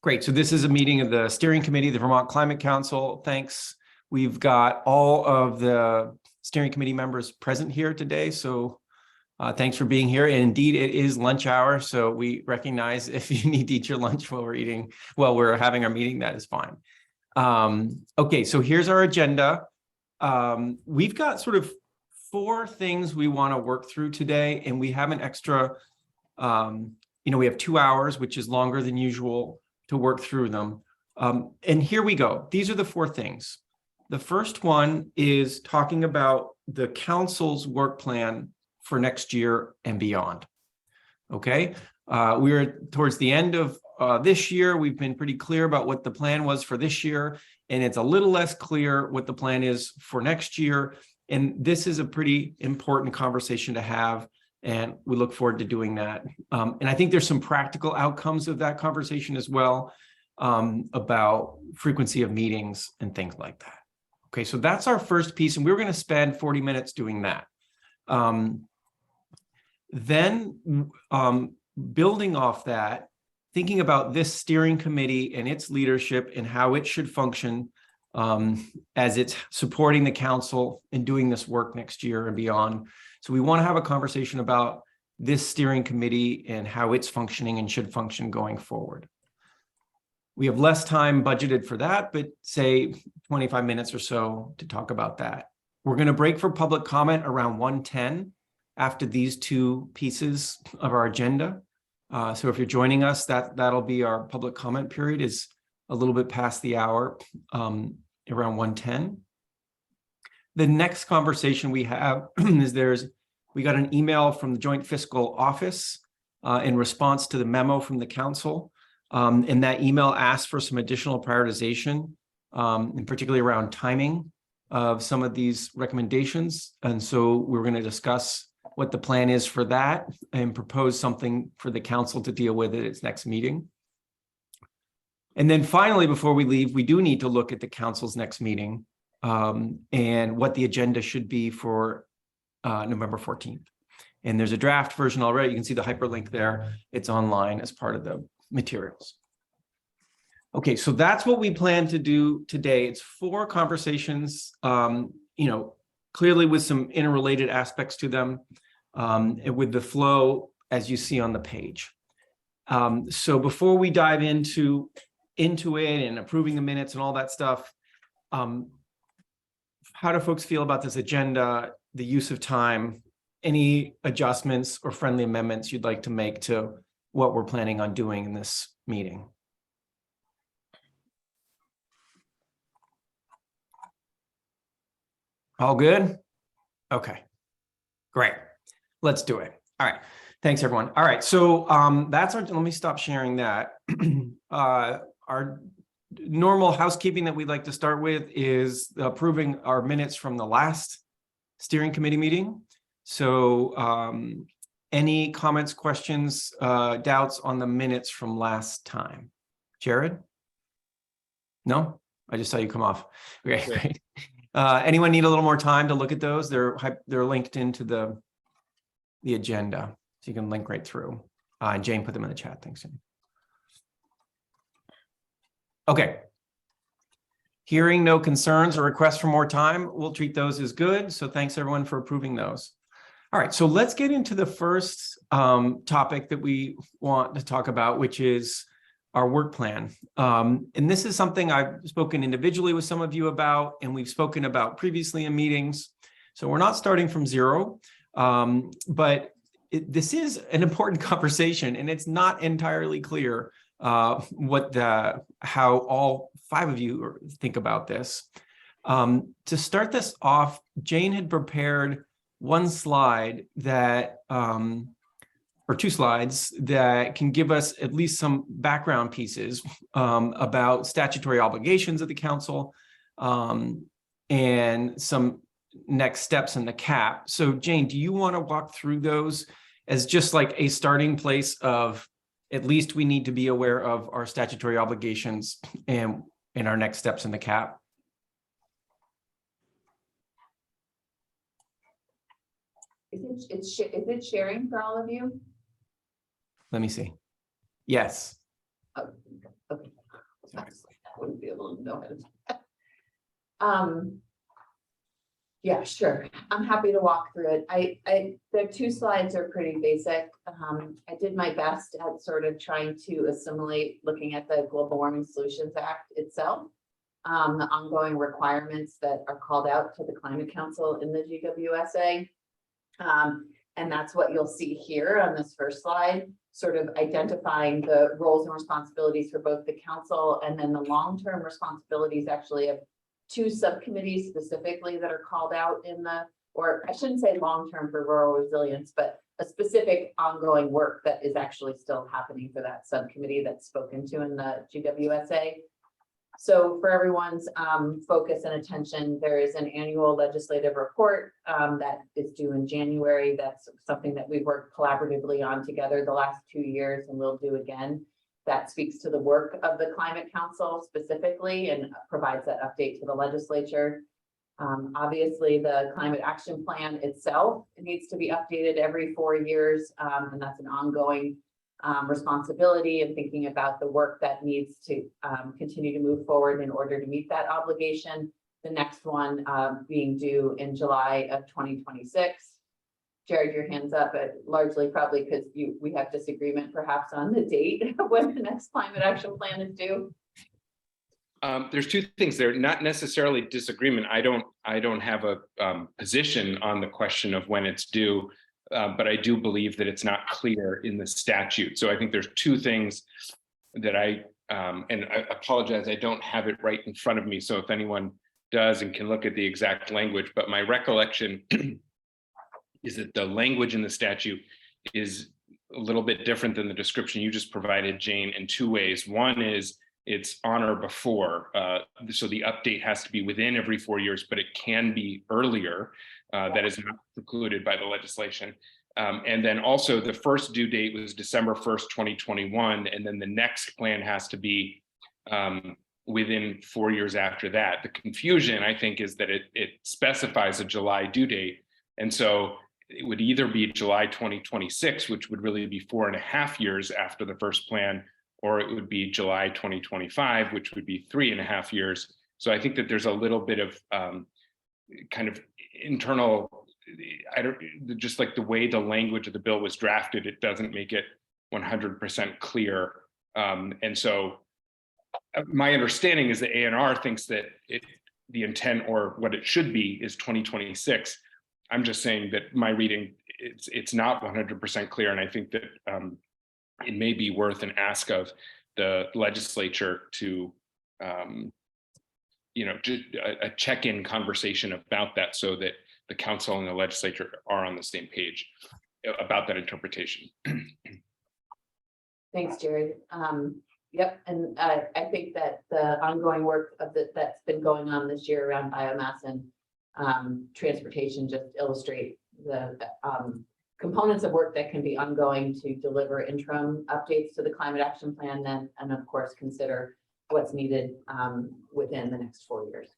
Great. So this is a meeting of the steering committee, the Vermont Climate Council. Thanks. We've got all of the steering committee members present here today. So thanks for being here. And indeed, it is lunch hour. So we recognize if you need to eat your lunch while we're having our meeting, that is fine. Okay, so here's our agenda. We've got sort of 4 things we want to work through today, and we have an extra, we have 2 hours, which is longer than usual to work through them. And here we go. These are the 4 things. The first one is talking about the council's work plan for next year and beyond. Okay, we're towards the end of this year. We've been pretty clear about what the plan was for this year, and it's a little less clear what the plan is for next year. And this is a pretty important conversation to have, and we look forward to doing that. And I think there's some practical outcomes of that conversation as well, about frequency of meetings and things like that. Okay, so that's our first piece, and we're going to spend 40 minutes doing that. Then building off that, thinking about this steering committee and its leadership and how it should function as it's supporting the council in doing this work next year and beyond. So we want to have a conversation about this steering committee and how it's functioning and should function going forward. We have less time budgeted for that, but say 25 minutes or so to talk about that. We're going to break for public comment around 1:10 after these 2 pieces of our agenda. So if you're joining us, that'll be our public comment period, is a little bit past the hour, around 1:10. The next conversation we have is we got an email from the Joint Fiscal Office in response to the memo from the council. And that email asked for some additional prioritization, and particularly around timing of some of these recommendations. And so we're going to discuss what the plan is for that and propose something for the council to deal with at its next meeting. And then finally, before we leave, we do need to look at the council's next meeting and what the agenda should be for November 14th. And there's a draft version already. You can see the hyperlink there. It's online as part of the materials. Okay, so that's what we plan to do today. It's 4 conversations, clearly with some interrelated aspects to them, and with the flow as you see on the page. So before we dive into it and approving the minutes and all that stuff, how do folks feel about this agenda, the use of time, any adjustments or friendly amendments you'd like to make to what we're planning on doing in this meeting? All good? Okay, great. Let's do it. All right. Thanks, everyone. All right. So that's our, let me stop sharing that. Our normal housekeeping that we'd like to start with is approving our minutes from the last steering committee meeting. So any comments, questions, doubts on the minutes from last time? Jared? No? I just saw you come off. Okay, great. Anyone need a little more time to look at those? They're linked into the agenda, so you can link right through. And Jane put them in the chat. Thanks, Jane. Okay. Hearing no concerns or requests for more time, we'll treat those as good. So thanks everyone for approving those. All right, so let's get into the first topic that we want to talk about, which is our work plan. And this is something I've spoken individually with some of you about, and we've spoken about previously in meetings. So we're not starting from zero, but this is an important conversation, and it's not entirely clear how all 5 of you think about this. To start this off, Jane had prepared one slide that, or 2 slides that can give us at least some background pieces about statutory obligations of the council and some next steps in the cap. So Jane, do you want to walk through those as just like a starting place of at least we need to be aware of our statutory obligations and our next steps in the cap? Is it sharing for all of you? Let me see. Yes. Oh, okay. Sorry. I wouldn't be able to know it. Yeah, sure. I'm happy to walk through it. The 2 slides are pretty basic. I did my best at sort of trying to assimilate looking at the Global Warming Solutions Act itself, the ongoing requirements that are called out to the Climate Council in the GWSA. And that's what you'll see here on this first slide, sort of identifying the roles and responsibilities for both the council and then the long-term responsibilities actually of 2 subcommittees specifically that are called out in the, or I shouldn't say long-term for rural resilience, but a specific ongoing work that is actually still happening for that subcommittee that's spoken to in the GWSA. So for everyone's focus and attention, there is an annual legislative report that is due in January. That's something that we've worked collaboratively on together the last 2 years and will do again. That speaks to the work of the Climate Council specifically and provides that update to the legislature. Obviously, the Climate Action Plan itself needs to be updated every 4 years, and that's an ongoing responsibility and thinking about the work that needs to continue to move forward in order to meet that obligation. The next one being due in July of 2026. Jared, your hand's up, but largely probably because we have disagreement perhaps on the date of when the next climate action plan is due. There's 2 things there, not necessarily disagreement. I don't have a position on the question of when it's due, but I do believe that it's not clear in the statute. So I think there's 2 things that and I apologize, I don't have it right in front of me. So if anyone does and can look at the exact language, but my recollection is that the language in the statute is a little bit different than the description you just provided, Jane, in 2 ways. One is it's on or before. So the update has to be within every 4 years, but it can be earlier. That is not precluded by the legislation. And then also the first due date was December 1st, 2021. And then the next plan has to be within 4 years after that. The confusion, I think, is that it specifies a July due date. And so it would either be July 2026, which would really be 4.5 years after the first plan, or it would be July 2025, which would be 3.5 years. So I think that there's a little bit of kind of internal, just like the way the language of the bill was drafted, it doesn't make it 100% clear. And so my understanding is that ANR thinks that the intent or what it should be is 2026. I'm just saying that my reading, it's not 100% clear. And I think that it may be worth an ask of the legislature to, a check-in conversation about that so that the council and the legislature are on the same page about that interpretation. Thanks, Jared. Yep, and I think that the ongoing work that's been going on this year around biomass and transportation just illustrate the components of work that can be ongoing to deliver interim updates to the climate action plan, and of course consider what's needed within the next 4 years.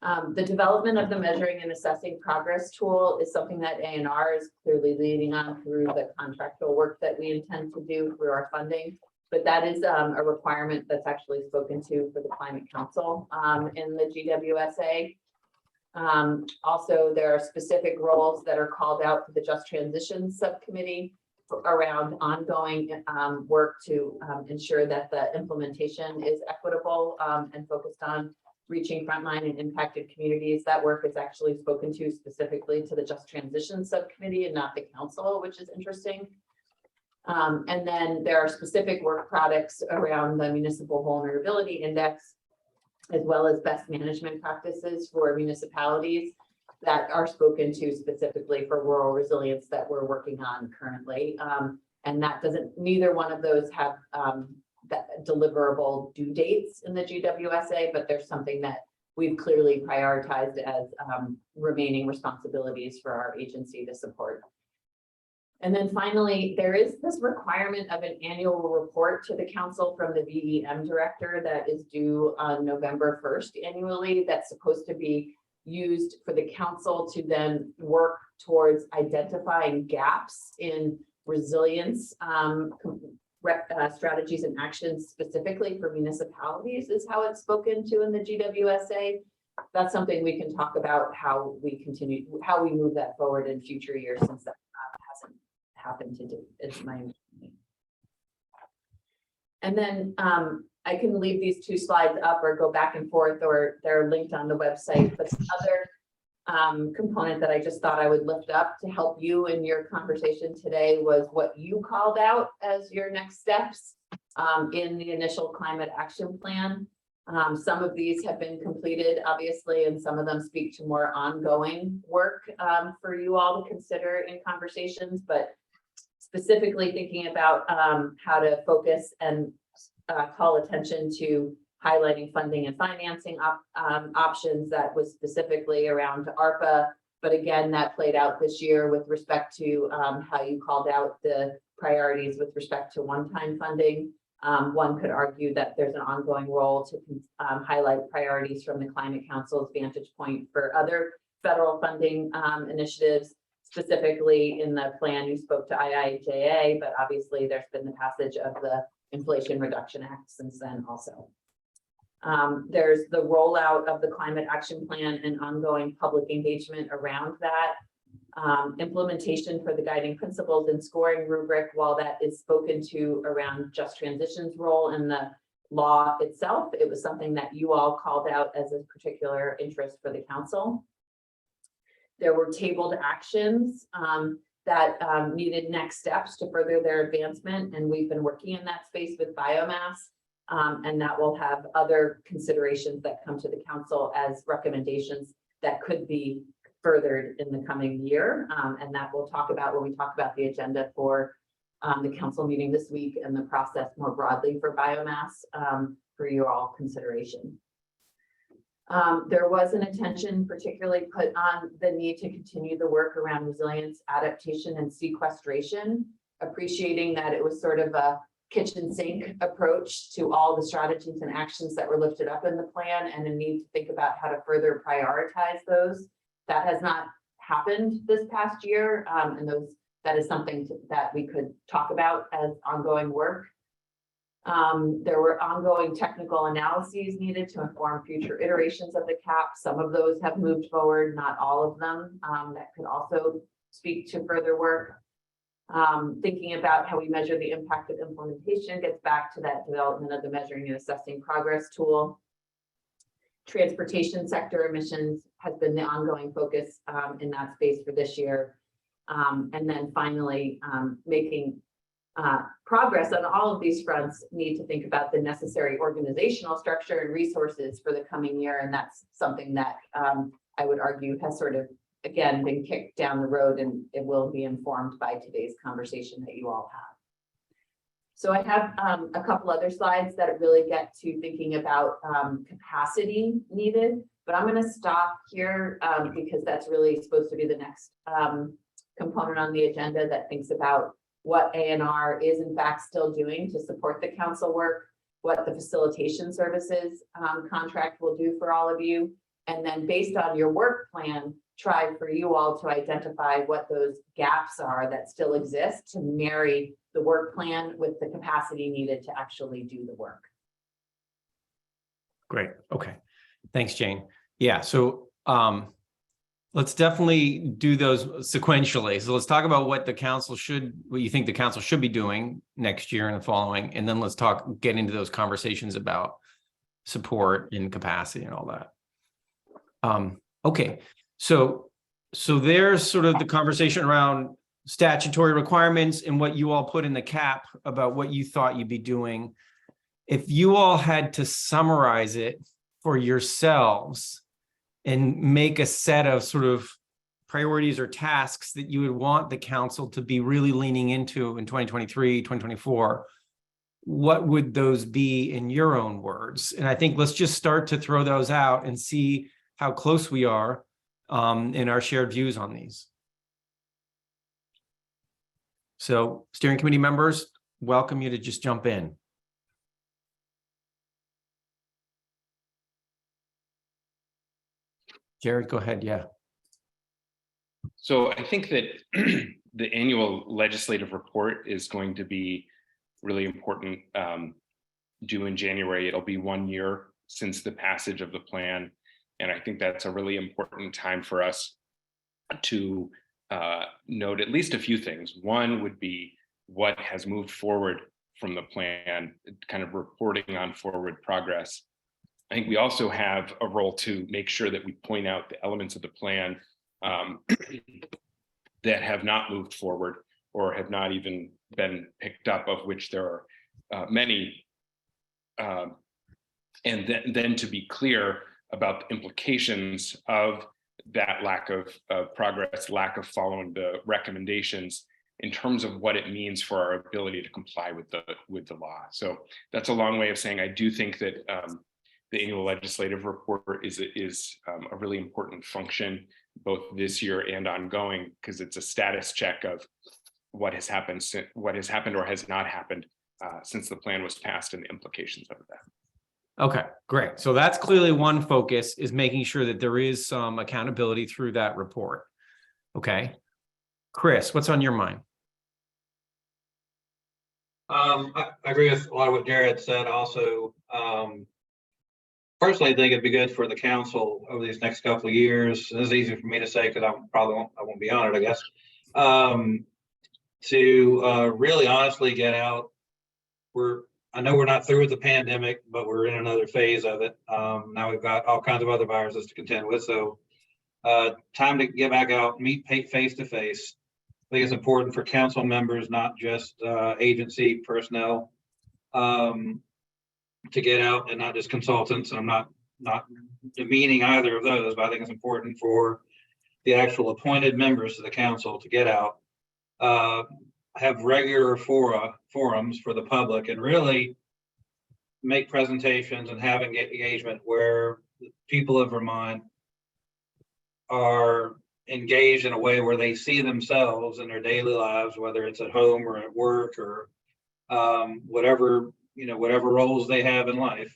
The development of the measuring and assessing progress tool is something that ANR is clearly leading on through the contractual work that we intend to do through our funding. But that is a requirement that's actually spoken to for the Climate Council in the GWSA. Also, there are specific roles that are called out for the Just Transition Subcommittee around ongoing work to ensure that the implementation is equitable and focused on reaching frontline and impacted communities. That work is actually spoken to specifically to the Just Transition Subcommittee and not the council, which is interesting. And then there are specific work products around the Municipal Vulnerability Index, as well as best management practices for municipalities that are spoken to specifically for rural resilience that we're working on currently. And that neither one of those have that deliverable due dates in the GWSA, but there's something that we've clearly prioritized as remaining responsibilities for our agency to support. And then finally, there is this requirement of an annual report to the council from the VEM director that is due on November 1st annually. That's supposed to be used for the council to then work towards identifying gaps in resilience strategies and actions specifically for municipalities is how it's spoken to in the GWSA. That's something we can talk about how we move that forward in future years, since that hasn't happened to do. It's my understanding. And then I can leave these two slides up or go back and forth, or they're linked on the website. But the other component that I just thought I would lift up to help you in your conversation today was what you called out as your next steps in the initial climate action plan. Some of these have been completed, obviously, and some of them speak to more ongoing work for you all to consider in conversations, but specifically thinking about how to focus and call attention to highlighting funding and financing options. That was specifically around ARPA, but again, that played out this year with respect to how you called out the priorities with respect to one-time funding. One could argue that there's an ongoing role to highlight priorities from the Climate Council's vantage point for other federal funding initiatives. Specifically in the plan, you spoke to IIJA, but obviously there's been the passage of the Inflation Reduction Act since then also. There's the rollout of the Climate Action Plan and ongoing public engagement around that. Implementation for the guiding principles and scoring rubric, while that is spoken to around Just Transition's role in the law itself, it was something that you all called out as a particular interest for the council. There were tabled actions that needed next steps to further their advancement, and we've been working in that space with biomass, and that will have other considerations that come to the council as recommendations that could be furthered in the coming year, and that we'll talk about when we talk about the agenda for the council meeting this week and the process more broadly for biomass for your all consideration. There was an attention particularly put on the need to continue the work around resilience, adaptation, and sequestration, appreciating that it was sort of a kitchen sink approach to all the strategies and actions that were lifted up in the plan, and a need to think about how to further prioritize those. That has not happened this past year, and that is something that we could talk about as ongoing work. There were ongoing technical analyses needed to inform future iterations of the CAP. Some of those have moved forward, not all of them. That could also speak to further work. Thinking about how we measure the impact of implementation gets back to that development of the measuring and assessing progress tool. Transportation sector emissions has been the ongoing focus in that space for this year. And then finally, making progress on all of these fronts, need to think about the necessary organizational structure and resources for the coming year. And that's something that I would argue has sort of, again, been kicked down the road, and it will be informed by today's conversation that you all have. So I have a couple other slides that really get to thinking about capacity needed, but I'm going to stop here because that's really supposed to be the next component on the agenda that thinks about what ANR is in fact still doing to support the council work, what the facilitation services contract will do for all of you, and then based on your work plan, try for you all to identify what those gaps are that still exist to marry the work plan with the capacity needed to actually do the work. Great. Okay. Thanks, Jane. Yeah. So let's definitely do those sequentially. So let's talk about what you think the council should be doing next year and the following, and then let's get into those conversations about support and capacity and all that. Okay. So there's sort of the conversation around statutory requirements and what you all put in the CAP about what you thought you'd be doing. If you all had to summarize it for yourselves and make a set of sort of priorities or tasks that you would want the council to be really leaning into in 2023, 2024, what would those be in your own words? And I think let's just start to throw those out and see how close we are in our shared views on these. So steering committee members, welcome you to just jump in. Jared, go ahead. Yeah. So I think that the annual legislative report is going to be really important, due in January. It'll be 1 year since the passage of the plan. And I think that's a really important time for us to note at least a few things. One would be what has moved forward from the plan, kind of reporting on forward progress. I think we also have a role to make sure that we point out the elements of the plan that have not moved forward or have not even been picked up, of which there are many. And then to be clear about the implications of that lack of progress, lack of following the recommendations in terms of what it means for our ability to comply with the law. So that's a long way of saying I do think that the annual legislative report is a really important function, both this year and ongoing, because it's a status check of what has happened or has not happened since the plan was passed and the implications of that. Okay, great. So that's clearly one focus, is making sure that there is some accountability through that report. Okay. Chris, what's on your mind? I agree with a lot of what Jared said also. Personally, I think it'd be good for the council over these next couple of years. This is easy for me to say because I won't be on it, I guess. To really honestly get out. I know we're not through with the pandemic, but we're in another phase of it. Now we've got all kinds of other viruses to contend with. So time to get back out, meet face to face. I think it's important for council members, not just agency personnel, to get out and not just consultants. And I'm not demeaning either of those, but I think it's important for the actual appointed members of the council to get out, have regular forums for the public, and really make presentations and have engagement where people of Vermont are engaged in a way where they see themselves in their daily lives, whether it's at home or at work or whatever roles they have in life,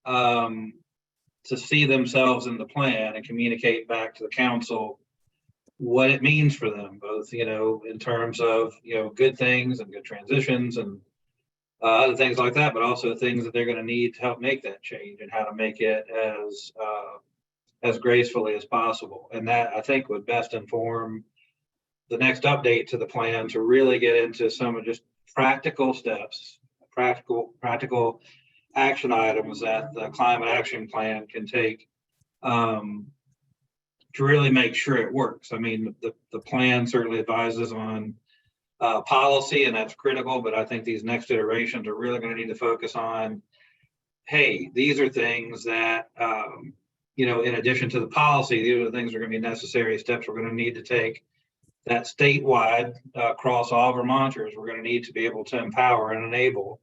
to see themselves in the plan and communicate back to the council what it means for them, both, in terms of, good things and good transitions and other things like that, but also things that they're going to need to help make that change and how to make it as gracefully as possible. And that, I think, would best inform the next update to the plan, to really get into some of just practical steps, practical action items that the climate action plan can take, to really make sure it works. I mean, the plan certainly advises on policy, and that's critical, but I think these next iterations are really going to need to focus on, hey, these are things that, in addition to the policy, these are the things that are going to be necessary steps we're going to need to take that statewide, across all Vermonters, we're going to need to be able to empower and enable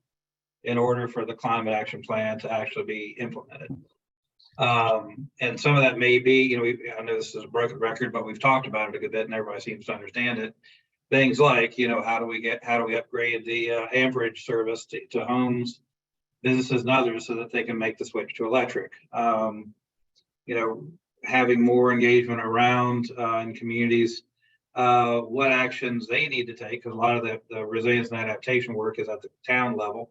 in order for the climate action plan to actually be implemented. And some of that may be, I know this is a broken record, but we've talked about it a good bit and everybody seems to understand it. Things like, how do we upgrade the amperage service to homes, businesses and others so that they can make the switch to electric. Having more engagement around in communities, what actions they need to take, because a lot of the resilience and adaptation work is at the town level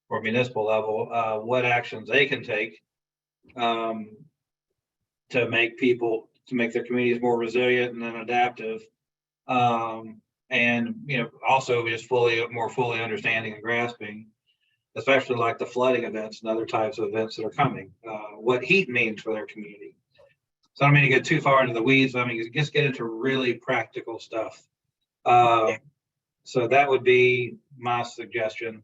or municipal level, what actions they can take to make their communities more resilient and then adaptive, and also just more fully understanding and grasping, especially like the flooding events and other types of events that are coming, what heat means for their community. So I don't mean to get too far into the weeds. I mean, just get into really practical stuff. So that would be my suggestion.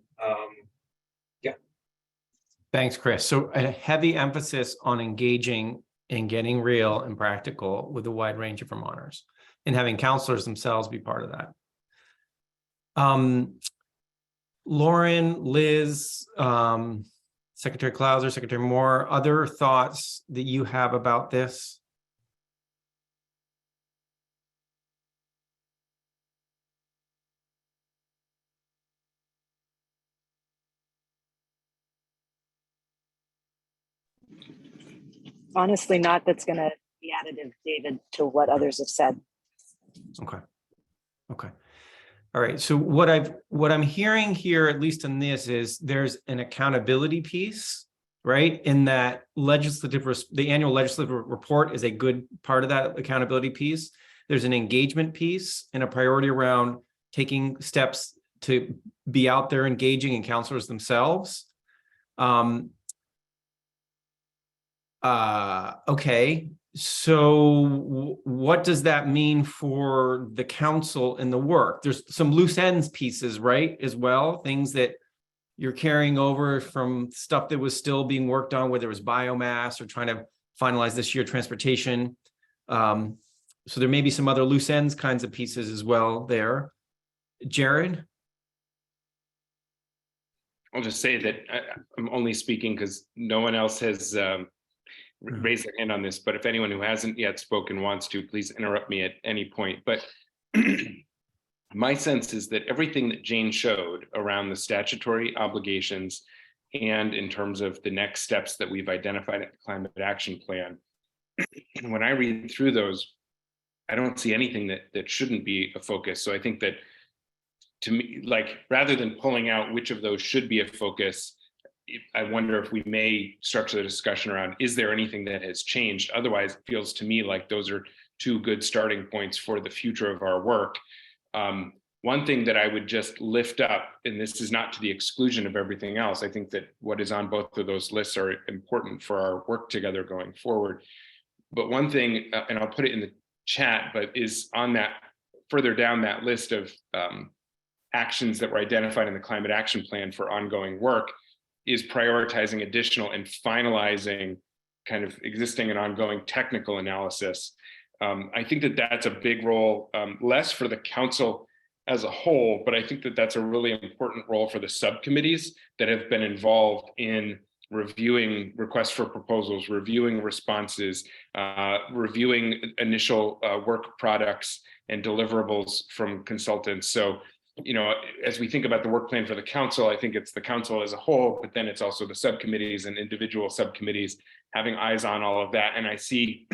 Thanks, Chris. So a heavy emphasis on engaging and getting real and practical with a wide range of Vermonters, and having counselors themselves be part of that. Lauren, Liz, Secretary Clauser, Secretary Moore, other thoughts that you have about this? Honestly, not that's going to be additive, David, to what others have said. Okay. All right, so what I'm hearing here, at least in this, is there's an accountability piece, right? In that the annual legislative report is a good part of that accountability piece. There's an engagement piece and a priority around taking steps to be out there engaging in counselors themselves. Okay, so what does that mean for the council and the work? There's some loose ends pieces, right, as well, things that you're carrying over from stuff that was still being worked on, whether it was biomass or trying to finalize this year transportation. So there may be some other loose ends kinds of pieces as well there. Jared? I'll just say that I'm only speaking because no one else has raised their hand on this, but if anyone who hasn't yet spoken wants to, please interrupt me at any point. But my sense is that everything that Jane showed around the statutory obligations and in terms of the next steps that we've identified at the Climate Action Plan, when I read through those, I don't see anything that shouldn't be a focus. So I think that, to me, like, rather than pulling out which of those should be a focus, I wonder if we may structure the discussion around, is there anything that has changed? Otherwise, it feels to me like those are two good starting points for the future of our work. One thing that I would just lift up, and this is not to the exclusion of everything else, I think that what is on both of those lists are important for our work together going forward. But one thing, and I'll put it in the chat, but is on that, further down that list of actions that were identified in the Climate Action Plan for ongoing work, is prioritizing additional and finalizing kind of existing and ongoing technical analysis. I think that that's a big role, less for the council as a whole, but I think that that's a really important role for the subcommittees that have been involved in reviewing requests for proposals, reviewing responses, reviewing initial work products and deliverables from consultants. So, you know, as we think about the work plan for the council, I think it's the council as a whole, but then it's also the subcommittees and individual subcommittees having eyes on all of that. And I see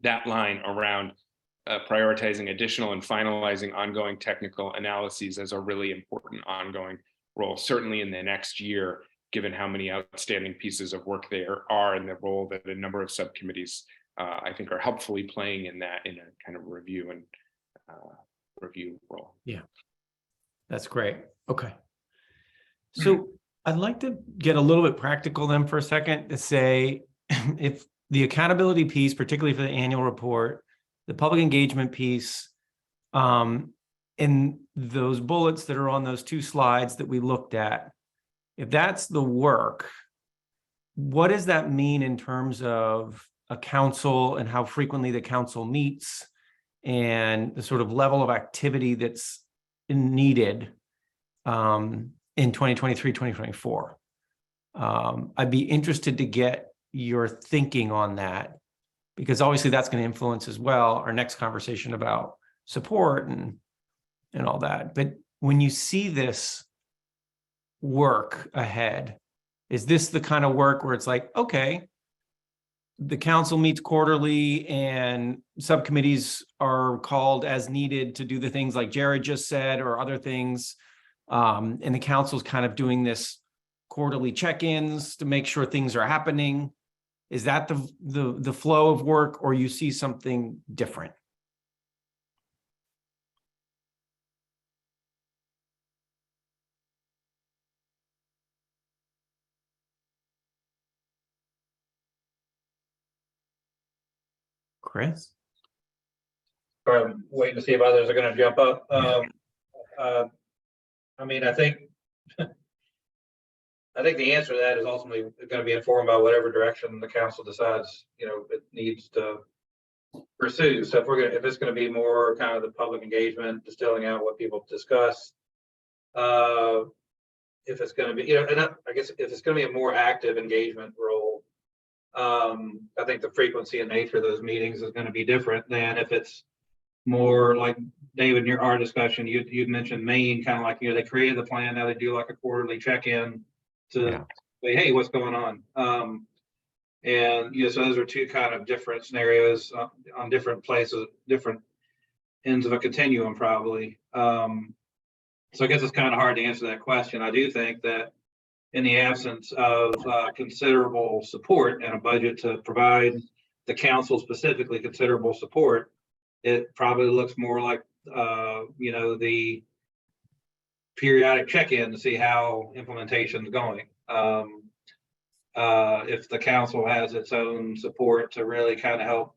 that line around prioritizing additional and finalizing ongoing technical analyses as a really important ongoing role, certainly in the next year, given how many outstanding pieces of work there are and the role that a number of subcommittees I think are helpfully playing in that, in a kind of review and review role. Yeah, that's great. Okay. So I'd like to get a little bit practical then for a second to say, if the accountability piece, particularly for the annual report, the public engagement piece, and those bullets that are on those two slides that we looked at, if that's the work, what does that mean in terms of a council and how frequently the council meets and the sort of level of activity that's needed in 2023, 2024? I'd be interested to get your thinking on that, because obviously that's going to influence as well our next conversation about support and all that. But when you see this work ahead, is this the kind of work where it's like, okay, the council meets quarterly and subcommittees are called as needed to do the things like Jared just said or other things, and the council's kind of doing this quarterly check-ins to make sure things are happening? Is that the flow of work, or you see something different? Chris? I'm waiting to see if others are going to jump up. I mean, I think the answer to that is ultimately going to be informed by whatever direction the council decides, you know, it needs to pursue. So if it's going to be more kind of the public engagement, distilling out what people discuss, if it's going to be, you know, and I guess if it's going to be a more active engagement role, I think the frequency and nature of those meetings is going to be different than if it's more like David, in our discussion, you'd mentioned Maine, kind of like, you know, they created the plan, now they do like a quarterly check-in to say, hey, what's going on? And you know, so those are two kind of different scenarios on different places, different ends of a continuum probably. So I guess it's kind of hard to answer that question. I do think that in the absence of considerable support and a budget to provide the council specifically considerable support, it probably looks more like, the periodic check-in to see how implementation is going. If the council has its own support to really kind of help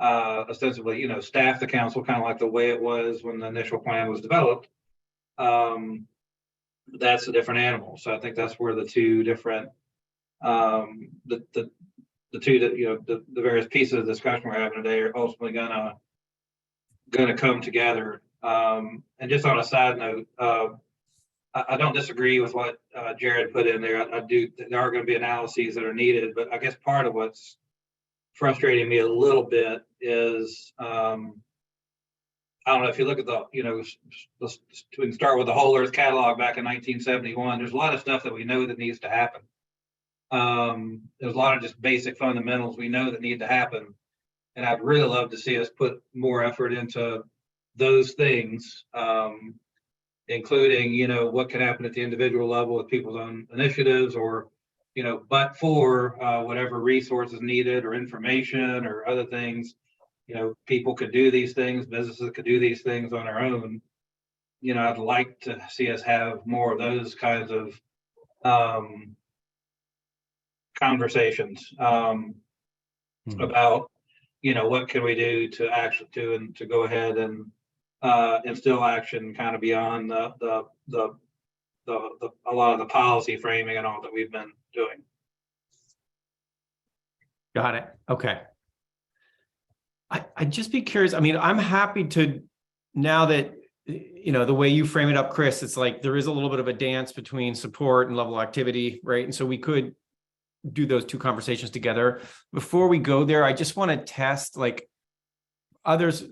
ostensibly, staff the council kind of like the way it was when the initial plan was developed, that's a different animal. So I think that's where the two different, the two that, the various pieces of discussion we're having today are ultimately gonna come together. And just on a side note, I don't disagree with what Jared put in there. I do. There are going to be analyses that are needed, but I guess part of what's frustrating me a little bit is, I don't know if you look at the, we can start with the Whole Earth catalog back in 1971. There's a lot of stuff that we know that needs to happen. There's a lot of just basic fundamentals we know that need to happen. And I'd really love to see us put more effort into those things, including, what could happen at the individual level with people's own initiatives, or, but for whatever resources needed or information or other things, people could do these things, businesses could do these things on their own. I'd like to see us have more of those kinds of conversations about, what can we do to actually to go ahead and instill action kind of beyond the a lot of the policy framing and all that we've been doing. Got it. Okay. I'd just be curious. I mean, I'm happy to, now that, the way you frame it up, Chris, it's like there is a little bit of a dance between support and level of activity, right? And so we could do those two conversations together. Before we go there, I just want to test, like, others,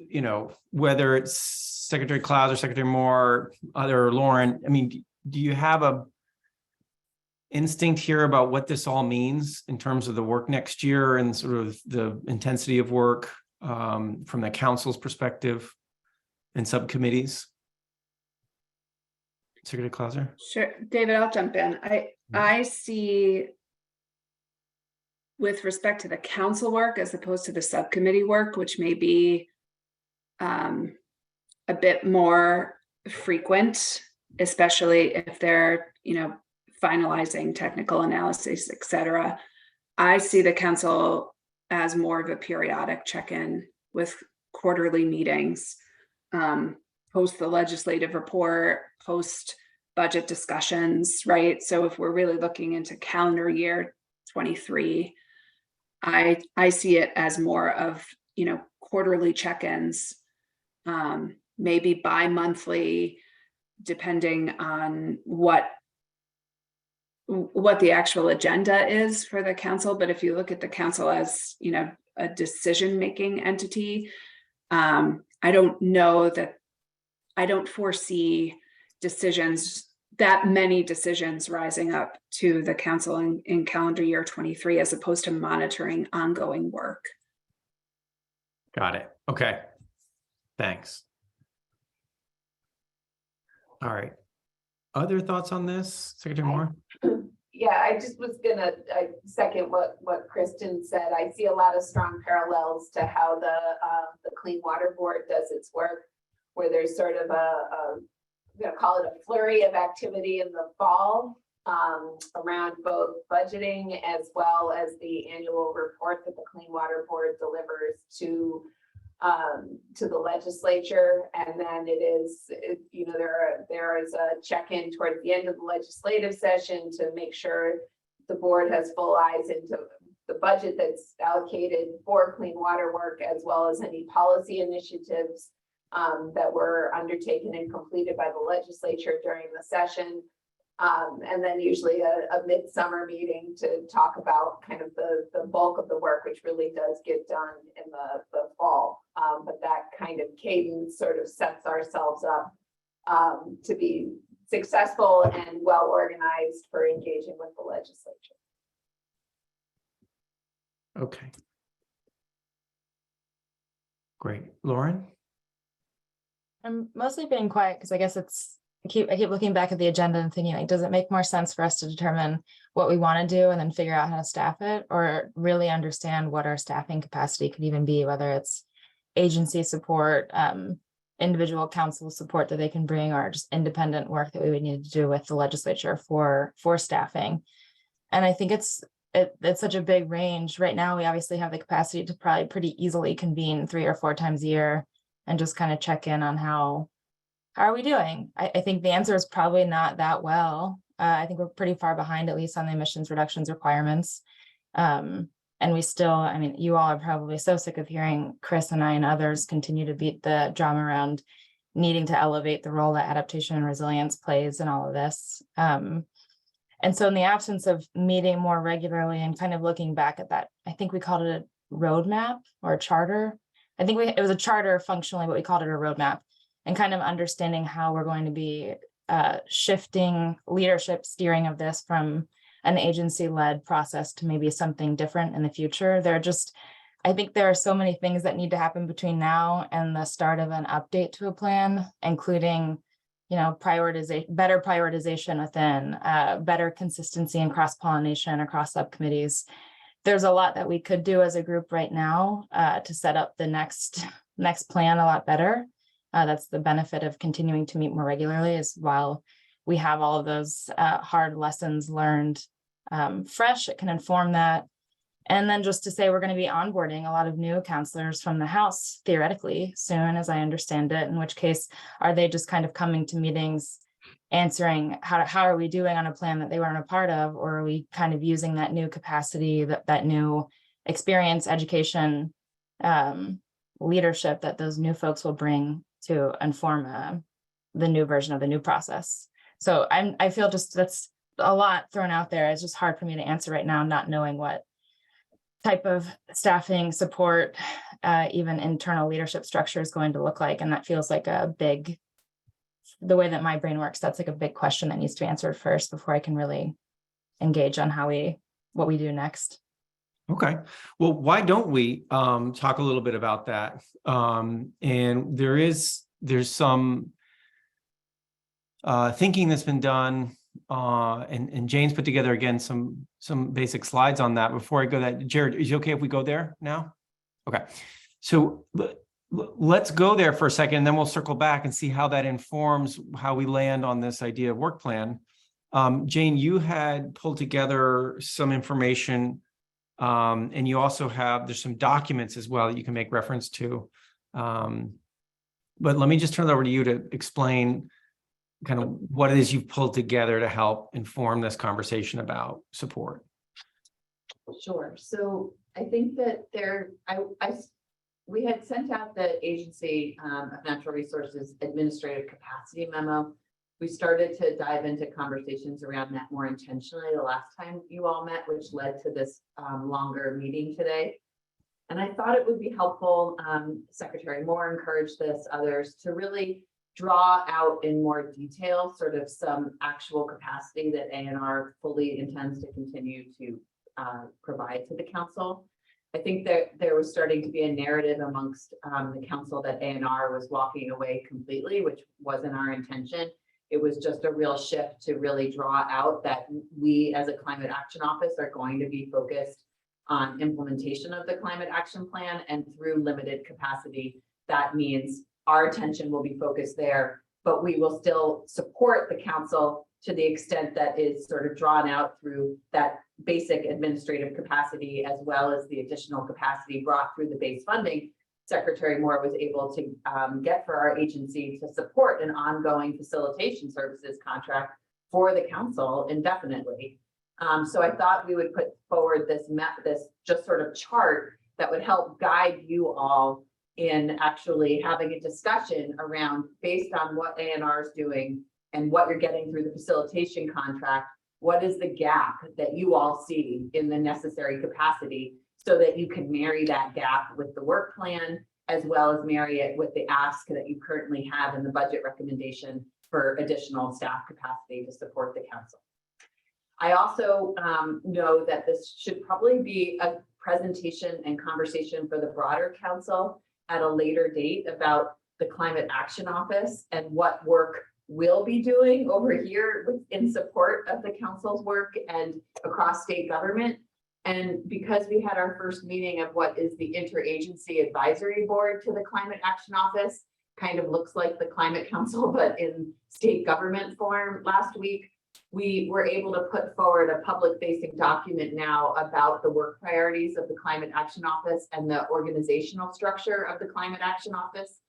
whether it's Secretary Klaus or Secretary Moore, or Lauren. I mean, do you have a instinct here about what this all means in terms of the work next year and sort of the intensity of work from the council's perspective and subcommittees? Secretary Klauser? Sure, David, I'll jump in. I see, with respect to the council work as opposed to the subcommittee work, which may be a bit more frequent, especially if they're, finalizing technical analysis, et cetera. I see the council as more of a periodic check-in with quarterly meetings, post the legislative report, post budget discussions, right? So if we're really looking into calendar year 23, I see it as more of, quarterly check-ins, maybe bi-monthly, depending on what the actual agenda is for the council. But if you look at the council as, a decision-making entity, I don't foresee that many decisions rising up to the council in calendar year 23, as opposed to monitoring ongoing work. Got it. Okay. Thanks. All right. Other thoughts on this, Secretary Moore? Yeah, I just was gonna second what Kristen said. I see a lot of strong parallels to how the Clean Water Board does its work, where there's sort of I'm gonna call it a flurry of activity in the fall around both budgeting as well as the annual report that the Clean Water Board delivers to the legislature. And then there is a check-in towards the end of the legislative session to make sure the board has full eyes into the budget that's allocated for clean water work, as well as any policy initiatives that were undertaken and completed by the legislature during the session. And then usually a midsummer meeting to talk about kind of the bulk of the work, which really does get done in the fall. But that kind of cadence sort of sets ourselves up to be successful and well organized for engaging with the legislature. Okay. Great. Lauren? I'm mostly being quiet because I guess I keep looking back at the agenda and thinking, like, does it make more sense for us to determine what we want to do and then figure out how to staff it, or really understand what our staffing capacity could even be, whether it's agency support, individual council support that they can bring, or just independent work that we would need to do with the legislature for staffing. And I think it's such a big range. Right now, we obviously have the capacity to probably pretty easily convene 3 or 4 times a year and just kind of check in on how are we doing. I think the answer is probably not that well. I think we're pretty far behind, at least on the emissions reductions requirements. And we still, I mean, you all are probably so sick of hearing Chris and I and others continue to beat the drum around needing to elevate the role that adaptation and resilience plays in all of this. And so in the absence of meeting more regularly and kind of looking back at that, I think we called it a roadmap or a charter. I think it was a charter functionally, but we called it a roadmap, and kind of understanding how we're going to be shifting leadership steering of this from an agency-led process to maybe something different in the future. I think there are so many things that need to happen between now and the start of an update to a plan, including, better prioritization within, better consistency and cross-pollination across subcommittees. There's a lot that we could do as a group right now to set up the next plan a lot better. That's the benefit of continuing to meet more regularly, is while we have all of those hard lessons learned fresh, it can inform that. And then just to say, we're going to be onboarding a lot of new counselors from the House theoretically soon, as I understand it, in which case, are they just kind of coming to meetings answering how are we doing on a plan that they weren't a part of, or are we kind of using that new capacity, that new experience, education, leadership that those new folks will bring to inform the new version of the new process. So I feel just that's a lot thrown out there. It's just hard for me to answer right now, not knowing what type of staffing support, even internal leadership structure is going to look like. And that feels like the way that my brain works, that's like a big question that needs to be answered first before I can really engage on what we do next. Okay, well, why don't we talk a little bit about that? And there's some thinking that's been done, and Jane's put together again some basic slides on that. Before I go that, Jared, is it okay if we go there now? Okay, so let's go there for a second, and then we'll circle back and see how that informs how we land on this idea of work plan. Jane, you had pulled together some information, and you also there's some documents as well that you can make reference to. But let me just turn it over to you to explain kind of what it is you've pulled together to help inform this conversation about support. Sure. So I think that we had sent out the Agency of Natural Resources Administrative Capacity Memo. We started to dive into conversations around that more intentionally the last time you all met, which led to this longer meeting today. And I thought it would be helpful, Secretary Moore encouraged this, others, to really draw out in more detail sort of some actual capacity that ANR fully intends to continue to provide to the council. I think that there was starting to be a narrative amongst the council that ANR was walking away completely, which wasn't our intention. It was just a real shift to really draw out that we as a climate action office are going to be focused on implementation of the climate action plan, and through limited capacity, that means our attention will be focused there, but we will still support the council to the extent that is sort of drawn out through that basic administrative capacity, as well as the additional capacity brought through the base funding Secretary Moore was able to get for our agency to support an ongoing facilitation services contract for the council indefinitely. So I thought we would put forward this just sort of chart that would help guide you all in actually having a discussion around, based on what ANR is doing and what you're getting through the facilitation contract, what is the gap that you all see in the necessary capacity, so that you can marry that gap with the work plan, as well as marry it with the ask that you currently have in the budget recommendation for additional staff capacity to support the council. I also know that this should probably be a presentation and conversation for the broader council at a later date about the Climate Action Office and what work we'll be doing over here in support of the council's work and across state government. And because we had our first meeting of what is the Interagency Advisory Board to the Climate Action Office, kind of looks like the Climate Council, but in state government form last week, we were able to put forward a public-facing document now about the work priorities of the Climate Action Office and the organizational structure of the Climate Action Office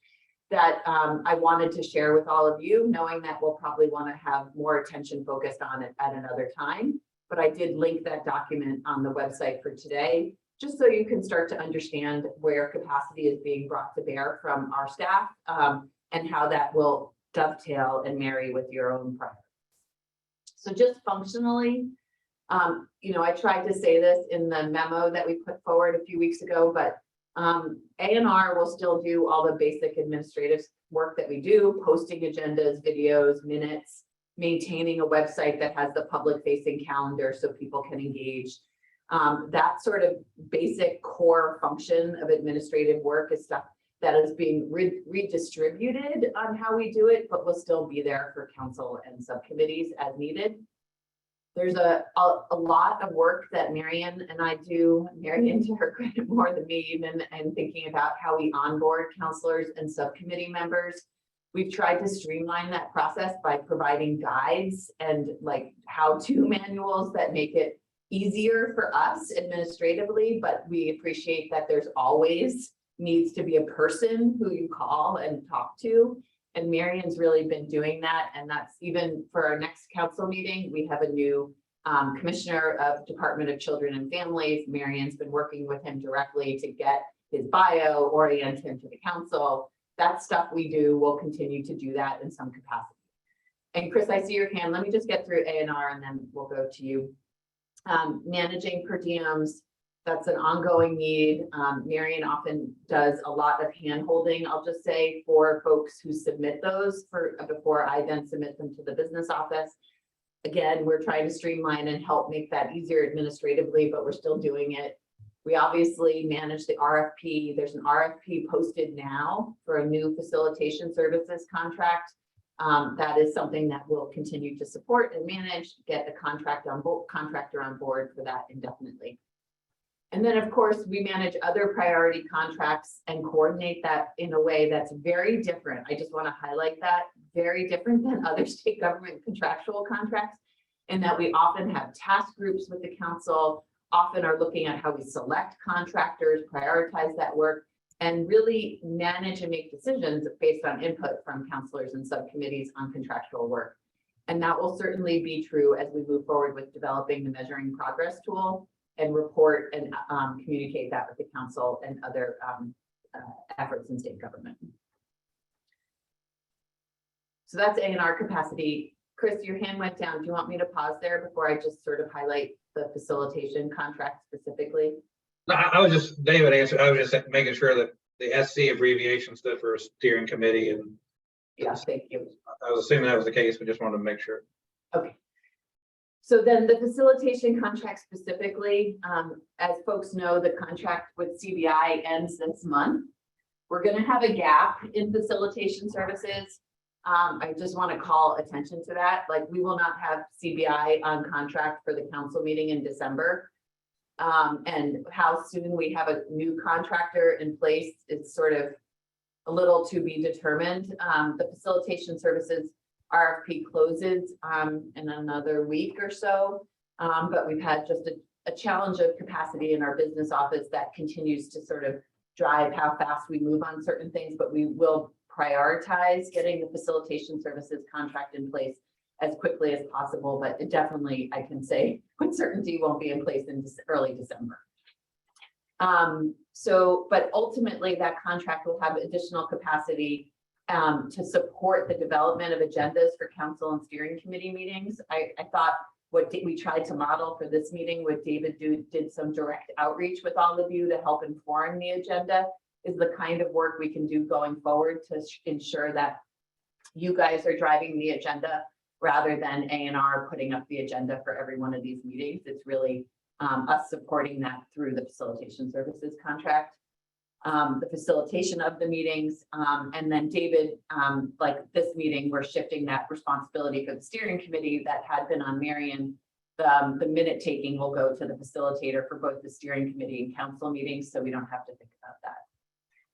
that I wanted to share with all of you, knowing that we'll probably want to have more attention focused on it at another time. But I did link that document on the website for today, just so you can start to understand where capacity is being brought to bear from our staff and how that will dovetail and marry with your own priorities. So just functionally, I tried to say this in the memo that we put forward a few weeks ago, but A&R will still do all the basic administrative work that we do, posting agendas, videos, minutes, maintaining a website that has the public facing calendar so people can engage. That sort of basic core function of administrative work is stuff that is being redistributed on how we do it, but will still be there for council and subcommittees as needed. There's a lot of work that Marian and I do, Marian to her credit more than me even, and thinking about how we onboard counselors and subcommittee members. We've tried to streamline that process by providing guides and like how-to manuals that make it easier for us administratively, but we appreciate that there's always needs to be a person who you call and talk to. And Marian's really been doing that. And that's even for our next council meeting, we have a new commissioner of Department of Children and Families. Marian's been working with him directly to get his bio, orient him to the council. That stuff we do, we'll continue to do that in some capacity. And Chris, I see your hand. Let me just get through A&R and then we'll go to you. Managing per diems, that's an ongoing need. Marian often does a lot of hand-holding, I'll just say, for folks who submit those before I then submit them to the business office. Again, we're trying to streamline and help make that easier administratively, but we're still doing it. We obviously manage the RFP. There's an RFP posted now for a new facilitation services contract. That is something that we'll continue to support and manage, get the contractor on board for that indefinitely. And then, of course, we manage other priority contracts and coordinate that in a way that's very different. I just want to highlight that, very different than other state government contractual contracts, in that we often have task groups with the council, often are looking at how we select contractors, prioritize that work, and really manage and make decisions based on input from counselors and subcommittees on contractual work. And that will certainly be true as we move forward with developing the measuring progress tool and report and communicate that with the council and other efforts in state government. So that's A&R capacity. Chris, your hand went down. Do you want me to pause there before I just sort of highlight the facilitation contract specifically? No, I was just, David answered, I was just making sure that the SC abbreviation stood for steering committee, and Yeah, thank you. I was assuming that was the case, but just wanted to make sure. Okay. So then the facilitation contract specifically, as folks know, the contract with CBI ends this month. We're going to have a gap in facilitation services. I just want to call attention to that. Like, we will not have CBI on contract for the council meeting in December. And how soon we have a new contractor in place, it's sort of a little to be determined. The facilitation services RFP closes in another week or so, but we've had just a challenge of capacity in our business office that continues to sort of drive how fast we move on certain things, but we will prioritize getting the facilitation services contract in place as quickly as possible, but it definitely, I can say with certainty, won't be in place in early December. But ultimately that contract will have additional capacity to support the development of agendas for council and steering committee meetings. I thought what we tried to model for this meeting with David did some direct outreach with all of you to help inform the agenda is the kind of work we can do going forward to ensure that you guys are driving the agenda rather than A&R putting up the agenda for every one of these meetings. It's really us supporting that through the facilitation services contract. the facilitation of the meetings. And then David, like this meeting, we're shifting that responsibility for the steering committee that had been on Marion. The minute taking will go to the facilitator for both the steering committee and council meetings, so we don't have to think about that.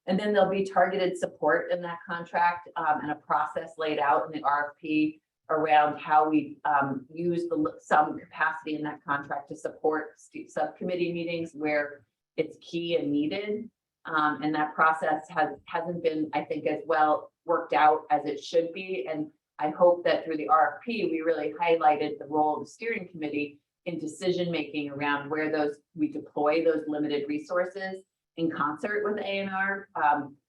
And then there'll be targeted support in that contract, and a process laid out in the RFP around how we use some capacity in that contract to support subcommittee meetings where it's key and needed. And that process hasn't been, I think, as well worked out as it should be. And I hope that through the RFP, we really highlighted the role of the steering committee in decision-making around where we deploy those limited resources in concert with A&R.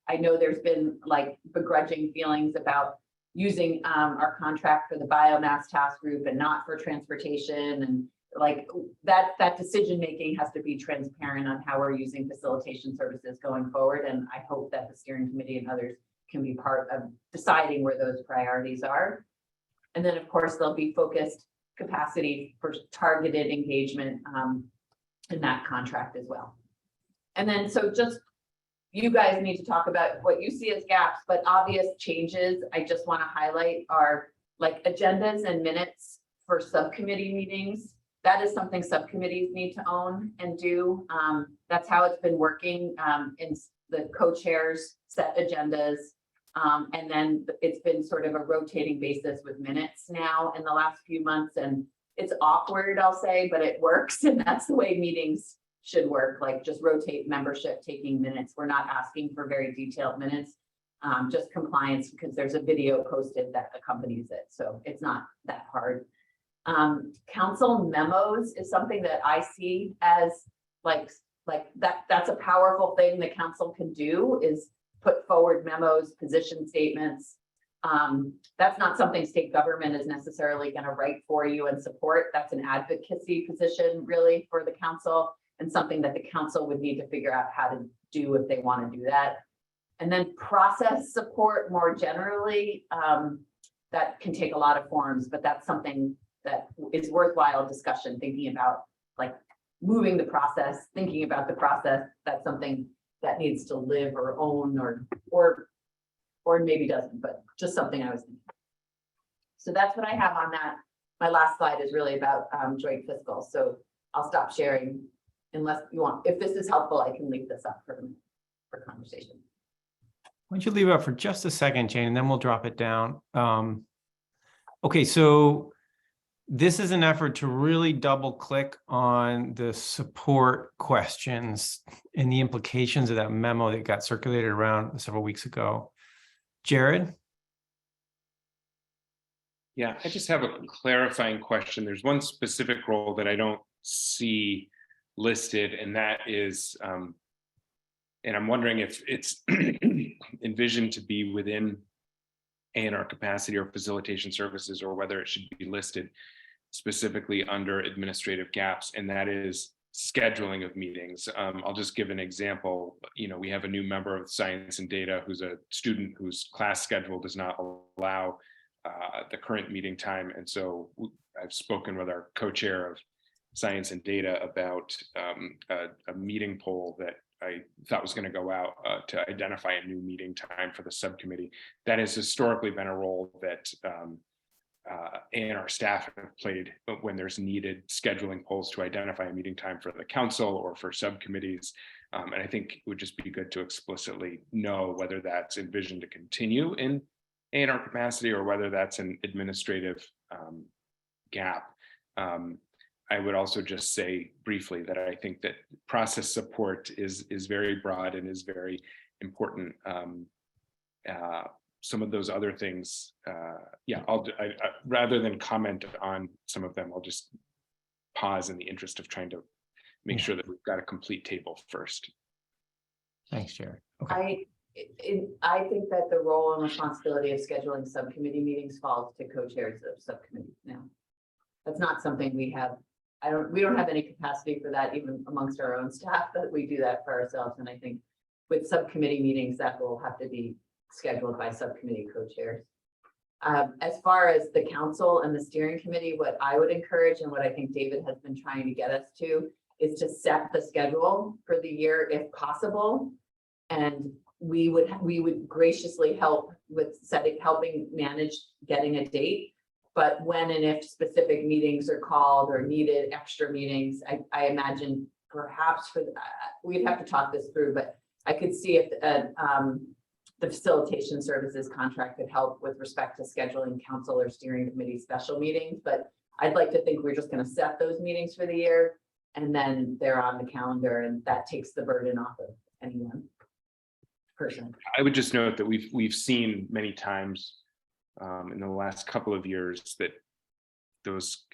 I know there's been like begrudging feelings about using our contract for the biomass task group and not for transportation, and like that decision-making has to be transparent on how we're using facilitation services going forward. And I hope that the steering committee and others can be part of deciding where those priorities are. And then of course, there'll be focused capacity for targeted engagement in that contract as well. And then, so just, you guys need to talk about what you see as gaps, but obvious changes I just want to highlight are like agendas and minutes for subcommittee meetings. That is something subcommittees need to own and do. That's how it's been working. In the co-chairs set agendas. And then it's been sort of a rotating basis with minutes now in the last few months. And it's awkward, I'll say, but it works. And that's the way meetings should work, like just rotate membership taking minutes. We're not asking for very detailed minutes, just compliance, because there's a video posted that accompanies it. So it's not that hard. Council memos is something that I see as like that's a powerful thing the council can do, is put forward memos, position statements. That's not something state government is necessarily going to write for you and support. That's an advocacy position really for the council, and something that the council would need to figure out how to do if they want to do that. And then process support more generally, that can take a lot of forms, but that's something that is worthwhile discussion, thinking about like moving the process, thinking about the process. That's something that needs to live or own or maybe doesn't, but just something I was thinking. So that's what I have on that. My last slide is really about joint fiscal. So I'll stop sharing unless you want. If this is helpful, I can leave this up for conversation. Why don't you leave it up for just a second, Jane, and then we'll drop it down. Okay, so this is an effort to really double click on the support questions and the implications of that memo that got circulated around several weeks ago. Jared? Yeah, I just have a clarifying question. There's one specific role that I don't see listed, and that is, and I'm wondering if it's envisioned to be within A&R capacity or facilitation services, or whether it should be listed specifically under administrative gaps, and that is scheduling of meetings. I'll just give an example. You know, we have a new member of science and data who's a student whose class schedule does not allow the current meeting time. And so I've spoken with our co-chair of science and data about a meeting poll that I thought was going to go out to identify a new meeting time for the subcommittee. That has historically been a role that A&R staff have played when there's needed scheduling polls to identify a meeting time for the council or for subcommittees. And I think it would just be good to explicitly know whether that's envisioned to continue in A&R capacity or whether that's an administrative gap. I would also just say briefly that I think that process support is very broad and is very important. Some of those other things, yeah, I rather than comment on some of them, I'll just pause in the interest of trying to make sure that we've got a complete table first. Thanks, Jared. Okay. I think that the role and responsibility of scheduling subcommittee meetings falls to co-chairs of subcommittees now. That's not something we have. We don't have any capacity for that even amongst our own staff, but we do that for ourselves. And I think with subcommittee meetings, that will have to be scheduled by subcommittee co-chairs. As far as the council and the steering committee, what I would encourage and what I think David has been trying to get us to is to set the schedule for the year if possible. And we would graciously help with helping manage getting a date. But when and if specific meetings are called or needed extra meetings, I imagine perhaps we'd have to talk this through, but I could see if the facilitation services contract could help with respect to scheduling council or steering committee special meetings. But I'd like to think we're just going to set those meetings for the year, and then they're on the calendar, and that takes the burden off of any one person. I would just note that we've seen many times in the last couple of years that those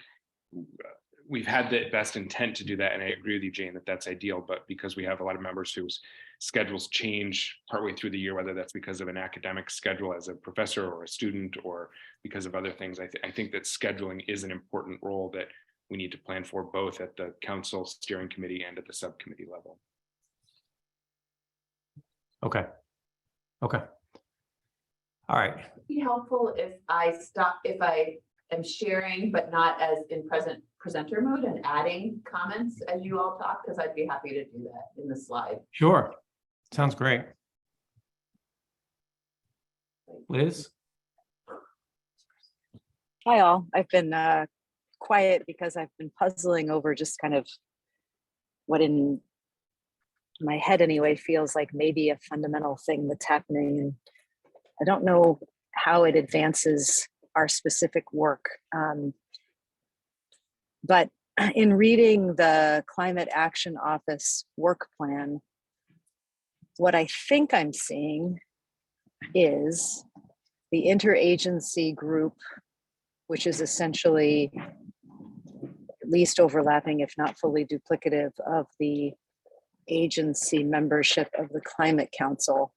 we've had the best intent to do that, and I agree with you, Jane, that that's ideal. But because we have a lot of members whose schedules change partway through the year, whether that's because of an academic schedule as a professor or a student, or because of other things, I think that scheduling is an important role that we need to plan for, both at the council steering committee and at the subcommittee level. Okay. Okay. All right. It'd be helpful if I am sharing, but not as in presenter mode, and adding comments as you all talk, because I'd be happy to do that in the slide. Sure. Sounds great. Liz? Hi all. I've been quiet because I've been puzzling over just kind of what in my head anyway feels like maybe a fundamental thing that's happening. And I don't know how it advances our specific work. But in reading the Climate Action Office work plan, what I think I'm seeing is the interagency group, which is essentially at least overlapping, if not fully duplicative, of the agency membership of the Climate Council,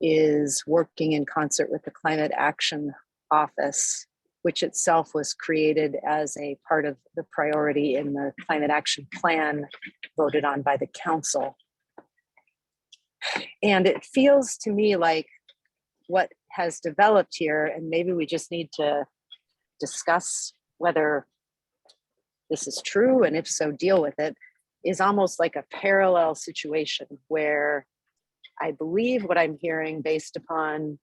is working in concert with the Climate Action Office, which itself was created as a part of the priority in the Climate Action Plan voted on by the Council. And it feels to me like what has developed here, and maybe we just need to discuss whether this is true, and if so, deal with it, is almost like a parallel situation where I believe what I'm hearing, based upon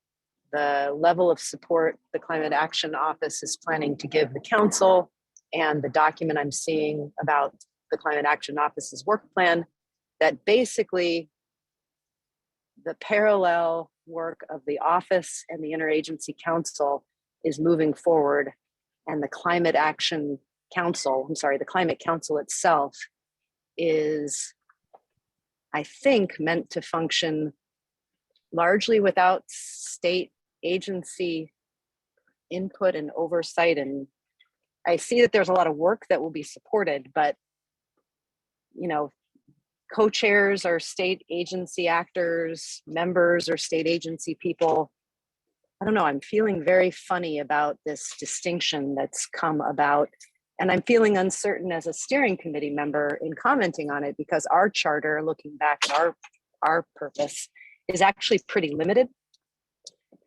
the level of support the Climate Action Office is planning to give the council, and the document I'm seeing about the Climate Action Office's work plan, that basically the parallel work of the office and the Interagency Council is moving forward, and the Climate Action Council, the Climate Council itself is, I think, meant to function largely without state agency input and oversight. And I see that there's a lot of work that will be supported, but co-chairs are state agency actors, members are state agency people. I don't know, I'm feeling very funny about this distinction that's come about. And I'm feeling uncertain as a steering committee member in commenting on it, because our charter, looking back at our purpose, is actually pretty limited.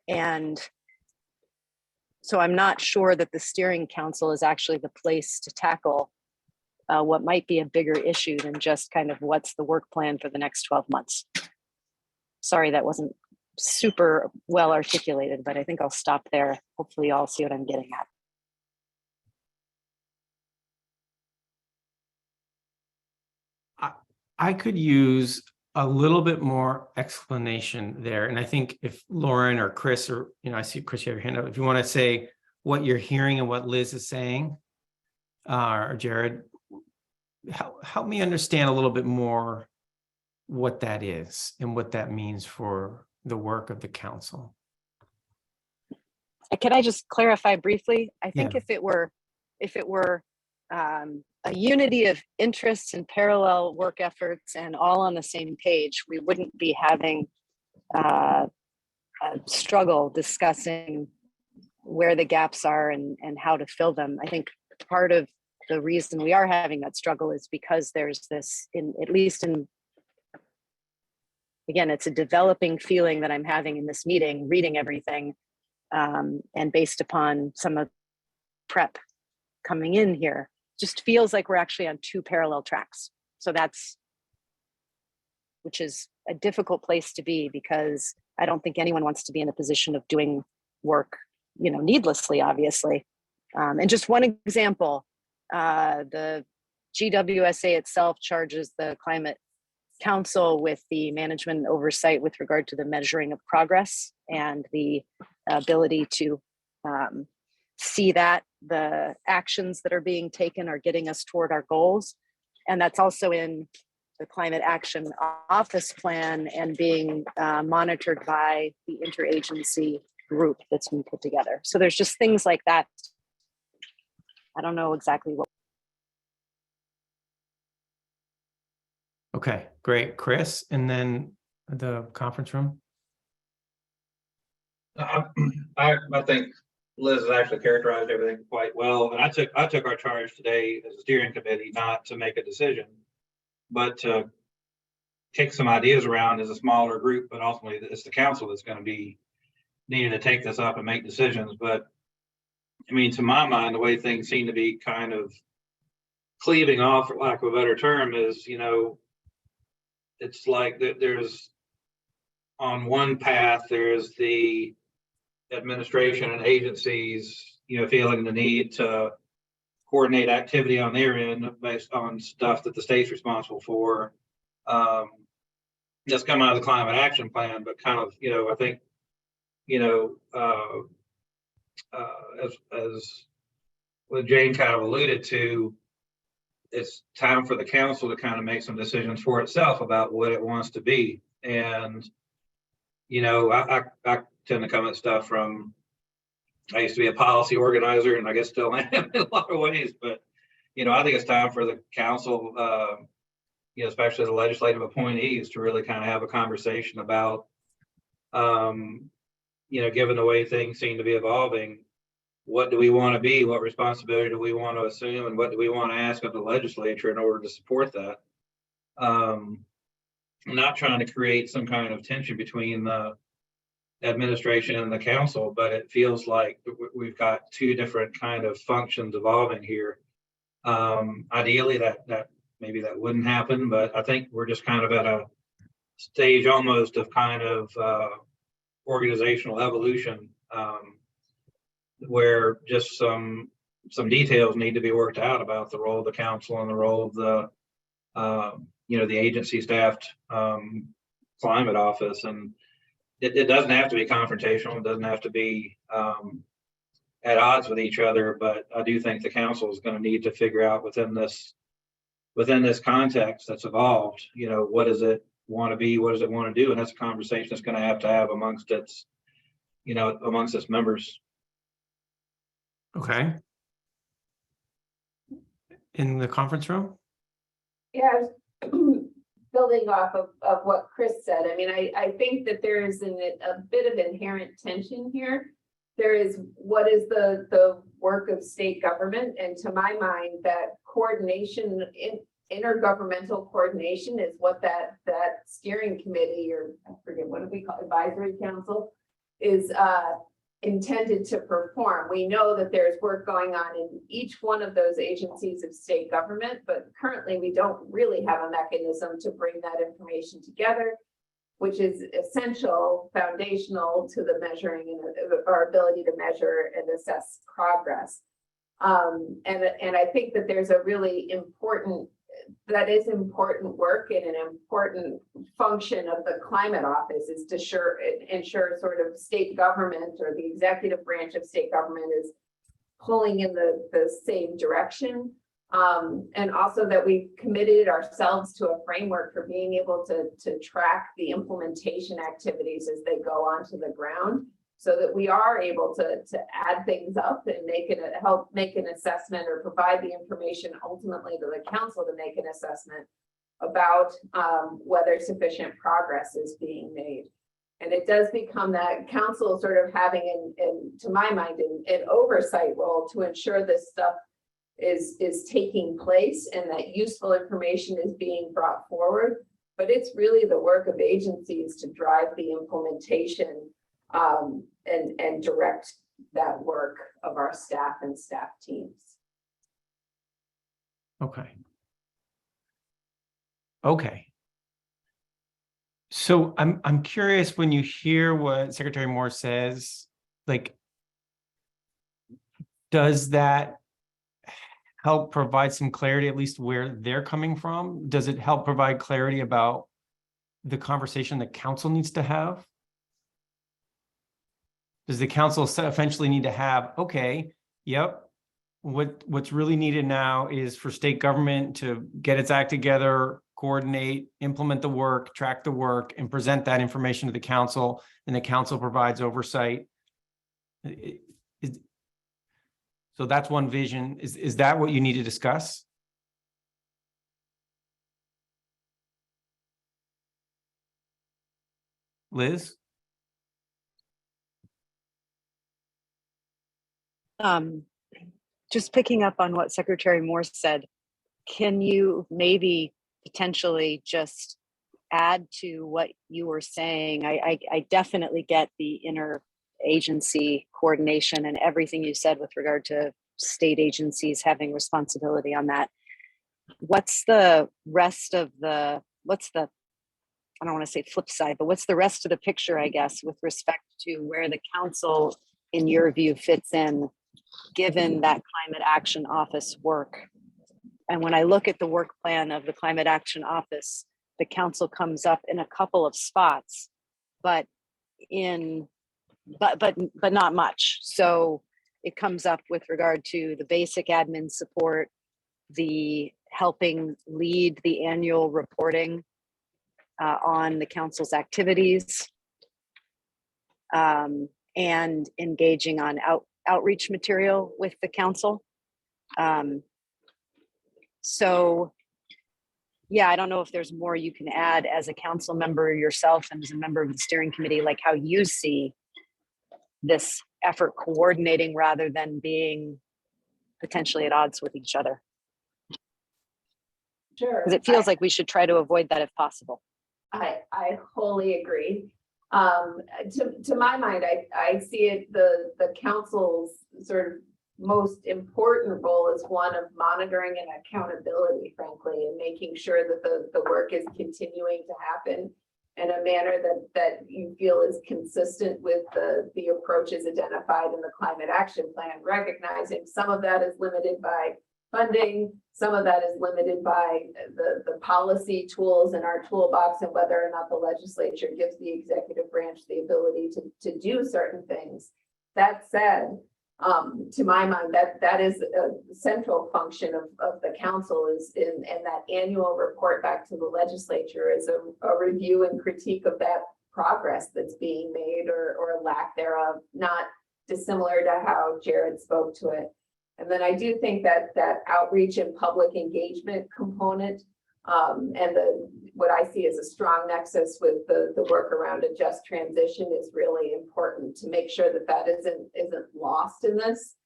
And so I'm not sure that the steering council is actually the place to tackle what might be a bigger issue than just kind of what's the work plan for the next 12 months. Sorry, that wasn't super well articulated, but I think I'll stop there. Hopefully you all see what I'm getting at. I could use a little bit more explanation there. And I think if Lauren or Chris, or, I see Chris, you have your hand up. If you want to say what you're hearing and what Liz is saying, or Jared, help me understand a little bit more what that is and what that means for the work of the council. Can I just clarify briefly? I think if it were a unity of interests and parallel work efforts and all on the same page, we wouldn't be having a struggle discussing where the gaps are and how to fill them. I think part of the reason we are having that struggle is because there's this, again, it's a developing feeling that I'm having in this meeting, reading everything, and based upon some of prep coming in here, just feels like we're actually on two parallel tracks. So that's which is a difficult place to be because I don't think anyone wants to be in a position of doing work, needlessly, obviously. And just one example, the GWSA itself charges the Climate Council with the management and oversight with regard to the measuring of progress and the ability to see that the actions that are being taken are getting us toward our goals. And that's also in the Climate Action Office Plan and being monitored by the interagency group that's been put together. So there's just things like that. I don't know exactly what. Okay, great. Chris, and then the conference room. I think Liz has actually characterized everything quite well. And I took our charge today as a steering committee, not to make a decision, but to kick some ideas around as a smaller group, but ultimately it's the council that's going to be needing to take this up and make decisions. But I mean, to my mind, the way things seem to be kind of cleaving off, for lack of a better term, is, it's like there's on one path, there's the administration and agencies, feeling the need to coordinate activity on their end based on stuff that the state's responsible for. That's come out of the climate action plan, but kind of, I think, as what Jane kind of alluded to, it's time for the council to kind of make some decisions for itself about what it wants to be. And, I tend to come at stuff from, I used to be a policy organizer and I guess still am in a lot of ways, but, I think it's time for the council, especially the legislative appointees, to really kind of have a conversation about, given the way things seem to be evolving, what do we want to be? What responsibility do we want to assume? And what do we want to ask of the legislature in order to support that? I'm not trying to create some kind of tension between the administration and the council, but it feels like we've got two different kind of functions evolving here. Ideally, that maybe that wouldn't happen, but I think we're just kind of at a stage almost of kind of organizational evolution, where just some details need to be worked out about the role of the council and the role of the the agency staffed climate office. And it doesn't have to be confrontational. It doesn't have to be at odds with each other, but I do think the council is going to need to figure out within this context that's evolved, what does it want to be? What does it want to do? And that's a conversation it's going to have amongst its, amongst its members. Okay. In the conference room? Yeah, building off of what Chris said, I mean, I think that there is a bit of inherent tension here. There is what is the work of state government, and to my mind, that coordination, intergovernmental coordination, is what that steering committee, or I forget what do we call it, advisory council, is intended to perform. We know that there's work going on in each one of those agencies of state government, but currently we don't really have a mechanism to bring that information together, which is essential, foundational to the measuring and our ability to measure and assess progress. And I think that there's a really important work, and an important function of the climate office is to ensure sort of state government, or the executive branch of state government, is pulling in the same direction. And also that we've committed ourselves to a framework for being able to track the implementation activities as they go onto the ground, so that we are able to add things up and help make an assessment, or provide the information ultimately to the council to make an assessment about whether sufficient progress is being made. And it does become that council sort of having, to my mind, an oversight role to ensure this stuff is taking place and that useful information is being brought forward. But it's really the work of agencies to drive the implementation and direct that work of our staff and staff teams. Okay. Okay. So I'm curious, when you hear what Secretary Moore says, like, does that help provide some clarity, at least where they're coming from? Does it help provide clarity about the conversation that council needs to have? Does the council eventually need to have, okay, yep, what's really needed now is for state government to get its act together, coordinate, implement the work, track the work, and present that information to the council, and the council provides oversight. So that's one vision. Is that what you need to discuss? Liz? Just picking up on what Secretary Moore said, can you maybe potentially just add to what you were saying? I definitely get the interagency coordination and everything you said with regard to state agencies having responsibility on that. What's the rest of the, I don't want to say flip side, but what's the rest of the picture, I guess, with respect to where the council, in your view, fits in, given that climate action office work? And when I look at the work plan of the climate action office, the council comes up in a couple of spots, but not much. So it comes up with regard to the basic admin support, the helping lead the annual reporting on the council's activities, and engaging on outreach material with the council. So yeah, I don't know if there's more you can add as a council member yourself and as a member of the steering committee, like how you see this effort coordinating rather than being potentially at odds with each other. Sure. Because it feels like we should try to avoid that if possible. I wholly agree. To my mind, I see it, the council's sort of most important role is one of monitoring and accountability, frankly, and making sure that the work is continuing to happen in a manner that you feel is consistent with the approaches identified in the climate action plan, recognizing some of that is limited by funding, some of that is limited by the policy tools in our toolbox, and whether or not the legislature gives the executive branch the ability to do certain things. That said, to my mind, that is a central function of the council, and that annual report back to the legislature is a review and critique of that progress that's being made or lack thereof, not dissimilar to how Jared spoke to it. And then I do think that outreach and public engagement component, and what I see as a strong nexus with the work around a just transition is really important to make sure that isn't lost in this.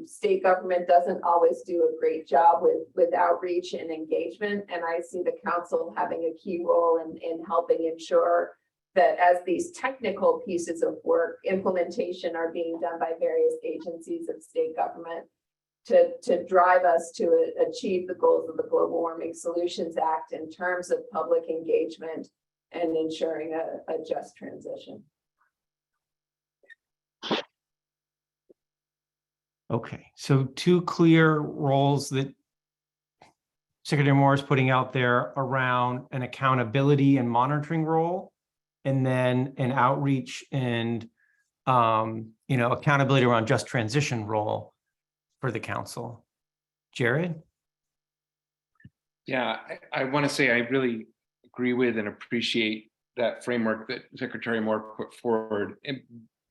State government doesn't always do a great job with outreach and engagement, and I see the council having a key role in helping ensure that as these technical pieces of work, implementation are being done by various agencies of state government to drive us to achieve the goals of the Global Warming Solutions Act in terms of public engagement and ensuring a just transition. Okay, so two clear roles that Secretary Moore is putting out there around an accountability and monitoring role, and then an outreach and accountability around just transition role for the council. Jared? Yeah, I want to say I really agree with and appreciate that framework that Secretary Moore put forward.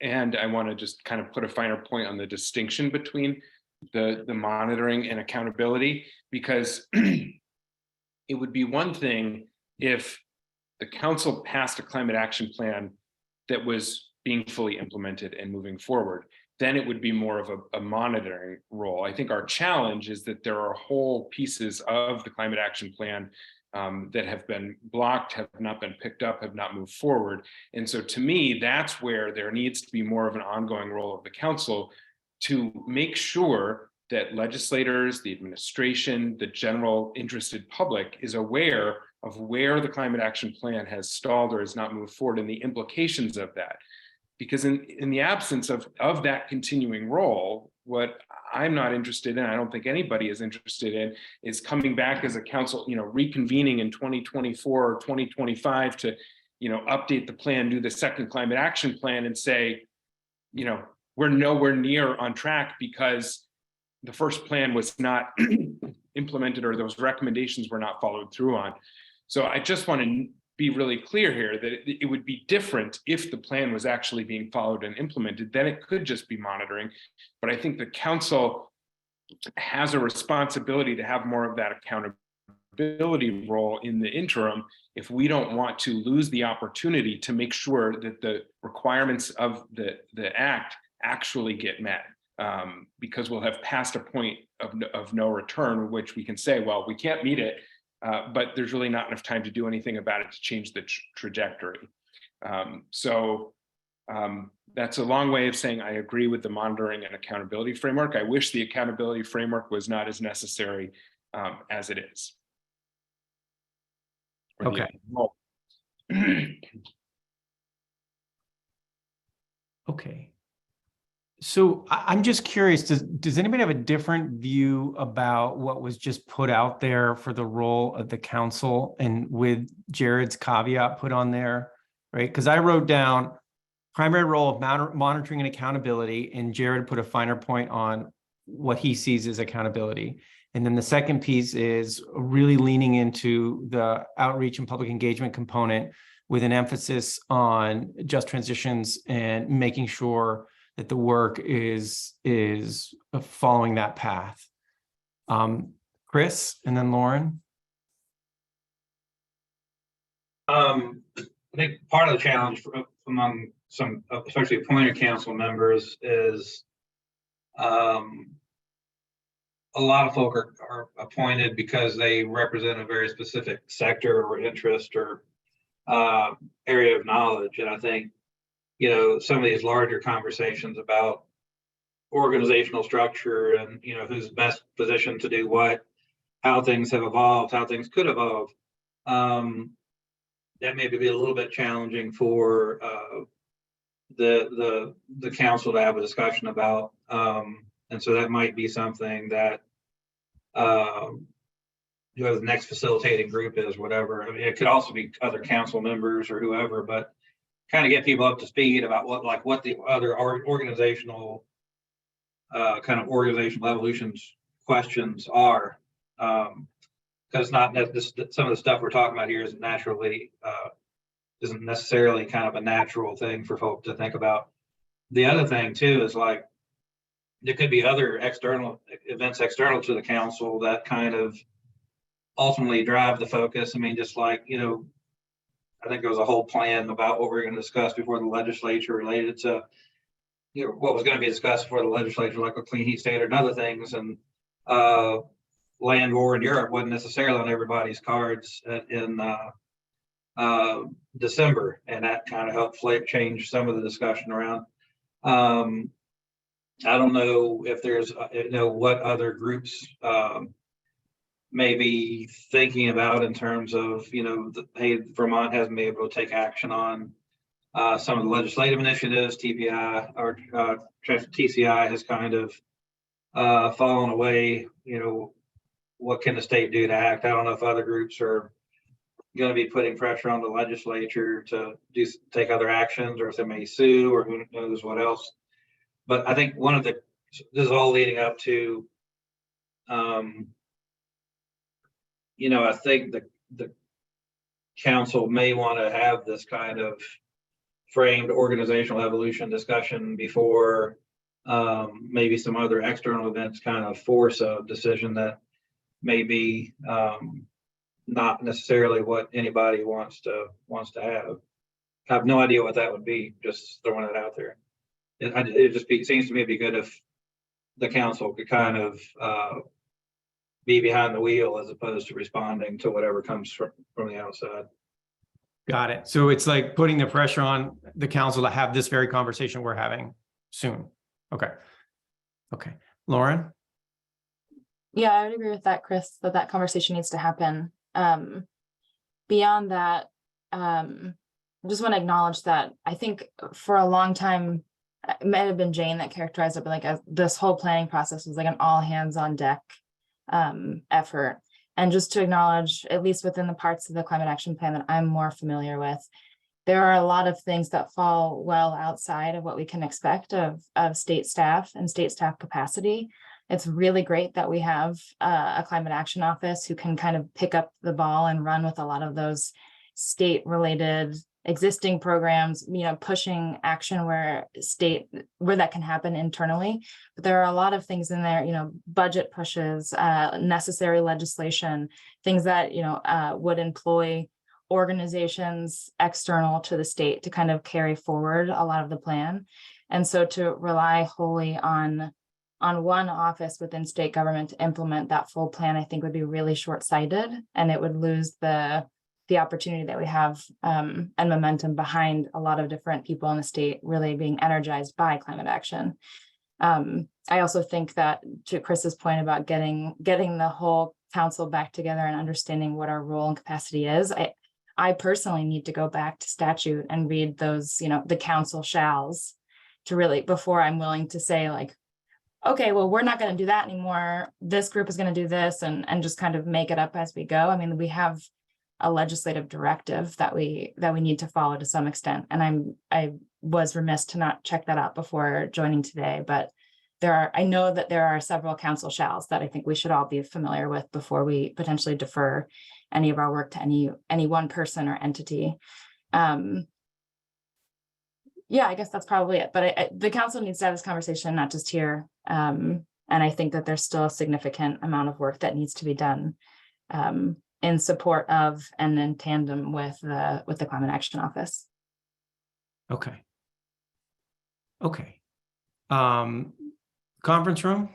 And I want to just kind of put a finer point on the distinction between the monitoring and accountability, because it would be one thing if the council passed a climate action plan that was being fully implemented and moving forward. Then it would be more of a monitoring role. I think our challenge is that there are whole pieces of the climate action plan that have been blocked, have not been picked up, have not moved forward. And so to me, that's where there needs to be more of an ongoing role of the council to make sure that legislators, the administration, the general interested public is aware of where the climate action plan has stalled or has not moved forward and the implications of that. Because in the absence of that continuing role, what I'm not interested in, I don't think anybody is interested in, is coming back as a council, reconvening in 2024 or 2025 to, update the plan, do the second climate action plan and say, we're nowhere near on track because the first plan was not implemented or those recommendations were not followed through on. So I just want to be really clear here that it would be different if the plan was actually being followed and implemented. Then it could just be monitoring. But I think the council has a responsibility to have more of that accountability role in the interim if we don't want to lose the opportunity to make sure that the requirements of the act actually get met. Because we'll have passed a point of no return, which we can say, well, we can't meet it, but there's really not enough time to do anything about it to change the trajectory. So that's a long way of saying I agree with the monitoring and accountability framework. I wish the accountability framework was not as necessary as it is. Okay. Okay. So I'm just curious, does anybody have a different view about what was just put out there for the role of the council and with Jared's caveat put on there, right? Because I wrote down primary role of monitoring and accountability, and Jared put a finer point on what he sees as accountability. And then the second piece is really leaning into the outreach and public engagement component with an emphasis on just transitions and making sure that the work is following that path. Chris, and then Lauren. I think part of the challenge among some, especially appointed council members, is a lot of folk are appointed because they represent a very specific sector or interest or area of knowledge. And I think, some of these larger conversations about organizational structure and, who's best positioned to do what, how things have evolved, how things could evolve, that may be a little bit challenging for the council to have a discussion about. And so that might be something that whoever the next facilitating group is, whatever. I mean, it could also be other council members or whoever, but kind of get people up to speed about what the other organizational kind of organizational evolutions questions are. Because it's not that some of the stuff we're talking about here isn't necessarily kind of a natural thing for folk to think about. The other thing too is there could be other external events external to the council that kind of ultimately drive the focus. I mean, just I think there was a whole plan about what we were going to discuss before the legislature related to, what was going to be discussed before the legislature, like a clean heat standard and other things. And land war in Europe wasn't necessarily on everybody's cards in December, and that kind of helped change some of the discussion around. I don't know if there's, what other groups may be thinking about in terms of, hey, Vermont hasn't been able to take action on some of the legislative initiatives. TPI or TCI has kind of fallen away. What can the state do to act? I don't know if other groups are going to be putting pressure on the legislature to take other actions, or if they may sue, or who knows what else. But I think this is all leading up to, I think the council may want to have this kind of framed organizational evolution discussion before maybe some other external events kind of force a decision that may be not necessarily what anybody wants to have. I have no idea what that would be, just throwing it out there. It seems to me it'd be good if the council could kind of be behind the wheel as opposed to responding to whatever comes from the outside. Got it. So it's like putting the pressure on the council to have this very conversation we're having soon. Okay. Lauren? Yeah, I would agree with that, Chris, that conversation needs to happen. beyond that, I just want to acknowledge that I think for a long time, it might have been Jane that characterized it, but like this whole planning process was like an all hands on deck effort. And just to acknowledge, at least within the parts of the climate action plan that I'm more familiar with, there are a lot of things that fall well outside of what we can expect of state staff and state staff capacity. It's really great that we have a climate action office who can kind of pick up the ball and run with a lot of those state related existing programs, you know, pushing action where that can happen internally. But there are a lot of things in there, you know, budget pushes, necessary legislation, things that, you know, would employ organizations external to the state to kind of carry forward a lot of the plan. And so to rely wholly on one office within state government to implement that full plan, I think would be really short-sighted, and it would lose the opportunity that we have and momentum behind a lot of different people in the state really being energized by climate action. I also think that, to Chris's point about getting the whole council back together and understanding what our role and capacity is, I personally need to go back to statute and read those, you know, the council shalls to really, before I'm willing to say like, okay, well, we're not going to do that anymore. This group is going to do this, and just kind of make it up as we go. I mean, we have a legislative directive that we need to follow to some extent. And I was remiss to not check that out before joining today, but I know that there are several council shalls that I think we should all be familiar with before we potentially defer any of our work to any one person or entity. Yeah, I guess that's probably it. But the council needs to have this conversation, not just here. And I think that there's still a significant amount of work that needs to be done in support of and in tandem with the Climate Action Office. Okay. Okay. Conference room?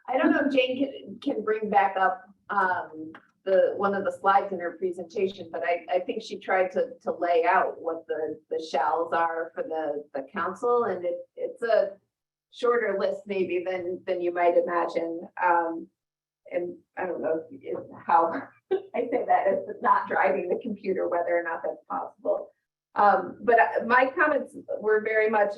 I don't know if Jane can bring back up one of the slides in her presentation, but I think she tried to lay out what the shalls are for the council, and it's a shorter list maybe than you might imagine. And I don't know how I say that as not driving the computer, whether or not that's possible. But my comments were very much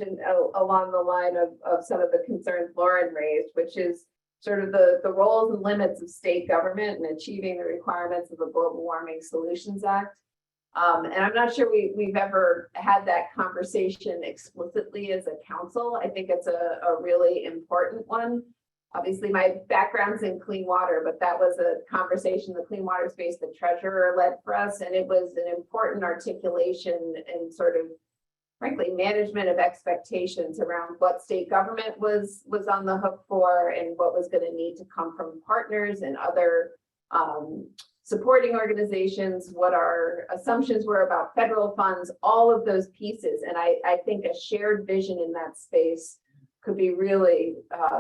along the line of some of the concerns Lauren raised, which is sort of the roles and limits of state government and achieving the requirements of the Global Warming Solutions Act. And I'm not sure we've ever had that conversation explicitly as a council. I think it's a really important one. Obviously, my background's in clean water, but that was a conversation, the clean water space, the treasurer led for us, and it was an important articulation and sort of, frankly, management of expectations around what state government was on the hook for and what was going to need to come from partners and other supporting organizations, what our assumptions were about federal funds, all of those pieces. And I think a shared vision in that space could be really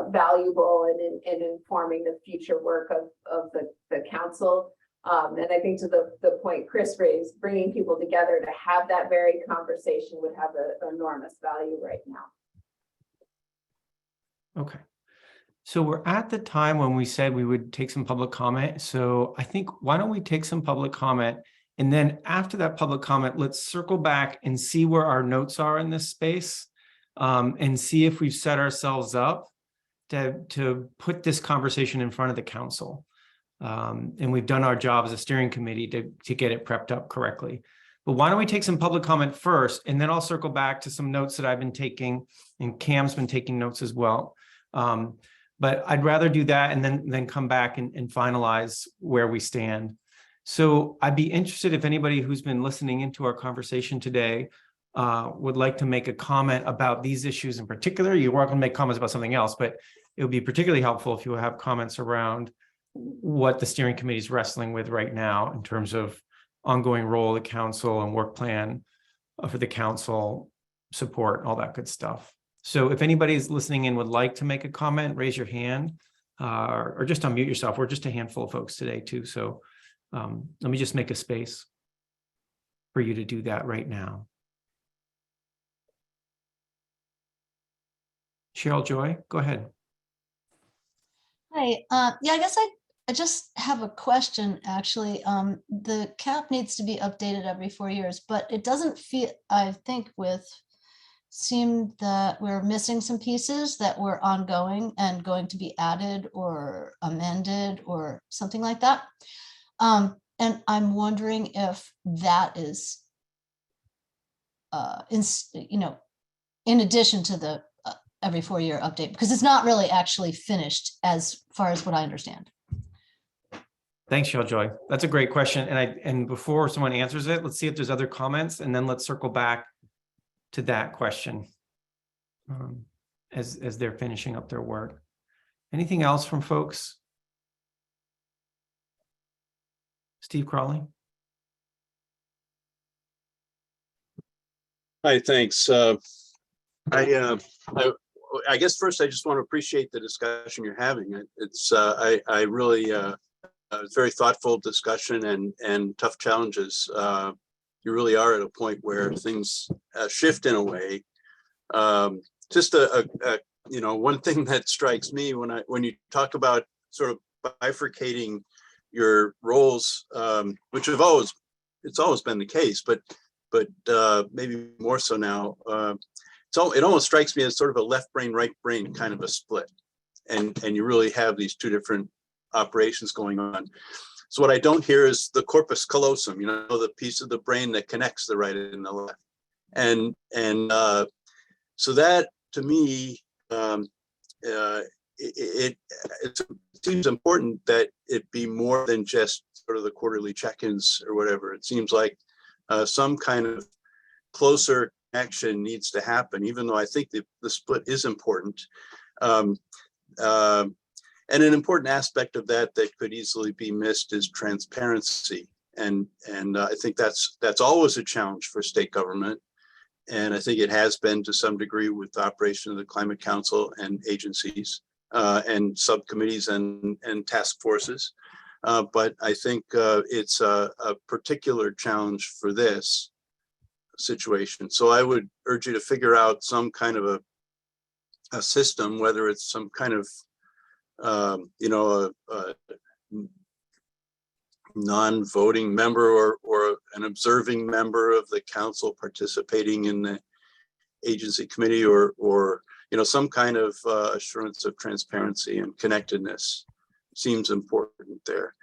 valuable in informing the future work of the council. And I think to the point Chris raised, bringing people together to have that very conversation would have an enormous value right now. Okay. So we're at the time when we said we would take some public comment. So I think, why don't we take some public comment? And then after that public comment, let's circle back and see where our notes are in this space, and see if we've set ourselves up to put this conversation in front of the council. And we've done our job as a steering committee to get it prepped up correctly. But why don't we take some public comment first, and then I'll circle back to some notes that I've been taking, and Cam's been taking notes as well. But I'd rather do that and then come back and finalize where we stand. So I'd be interested if anybody who's been listening into our conversation today would like to make a comment about these issues in particular. You're welcome to make comments about something else, but it would be particularly helpful if you have comments around what the steering committee is wrestling with right now in terms of ongoing role of the council and work plan for the council, support, all that good stuff. So if anybody's listening in would like to make a comment, raise your hand or just unmute yourself. We're just a handful of folks today too. So let me just make a space for you to do that right now. Cheryl Joy, go ahead. Hi. Yeah, I guess I just have a question, actually. The cap needs to be updated every 4 years, but it doesn't feel, I think seemed that we're missing some pieces that were ongoing and going to be added or amended or something like that. And I'm wondering if that is, in addition to the every 4-year update, because it's not really actually finished as far as what I understand. Thanks, Joy. That's a great question. And before someone answers it, let's see if there's other comments, and then let's circle back to that question as they're finishing up their work. Anything else from folks? Steve Crawley? Hi, thanks. I guess first I just want to appreciate the discussion you're having. It's I really it's very thoughtful discussion and tough challenges. You really are at a point where things shift in a way. Just one thing that strikes me when you talk about sort of bifurcating your roles, which it's always been the case, but maybe more so now. It almost strikes me as sort of a left brain, right brain kind of a split, and you really have these two different operations going on. So what I don't hear is the corpus callosum, the piece of the brain that connects the right and the left, and so that to me, it seems important that it be more than just sort of the quarterly check-ins or whatever. It seems like some kind of closer action needs to happen, even though I think the split is important. And an important aspect of that could easily be missed is transparency. And I think that's always a challenge for state government. And I think it has been to some degree with the operation of the Climate Council and agencies and subcommittees and task forces. But I think it's a particular challenge for this situation. So I would urge you to figure out some kind of a system, whether it's some kind of a non-voting member or an observing member of the council participating in the agency committee, or some kind of assurance of transparency and connectedness seems important there.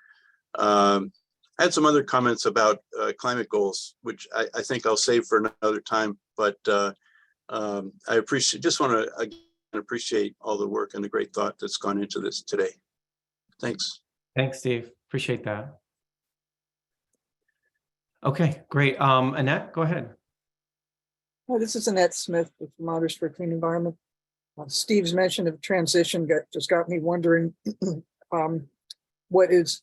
I had some other comments about climate goals, which I think I'll save for another time, but I just want to again appreciate all the work and the great thought that's gone into this today. Thanks. Thanks, Steve. Appreciate that. Okay, great. Annette, go ahead. Well, this is Annette Smith with Vermonters for a Clean Environment. Steve's mention of transition just got me wondering what is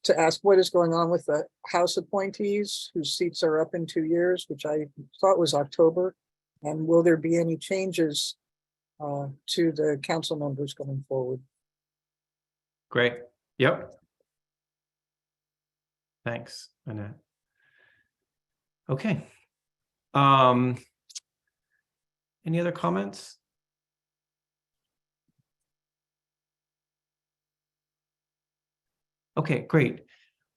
going on with the House appointees whose seats are up in 2 years, which I thought was October. And will there be any changes to the council members going forward? Great. Yep. Thanks, Annette. Okay. Any other comments? Okay, great.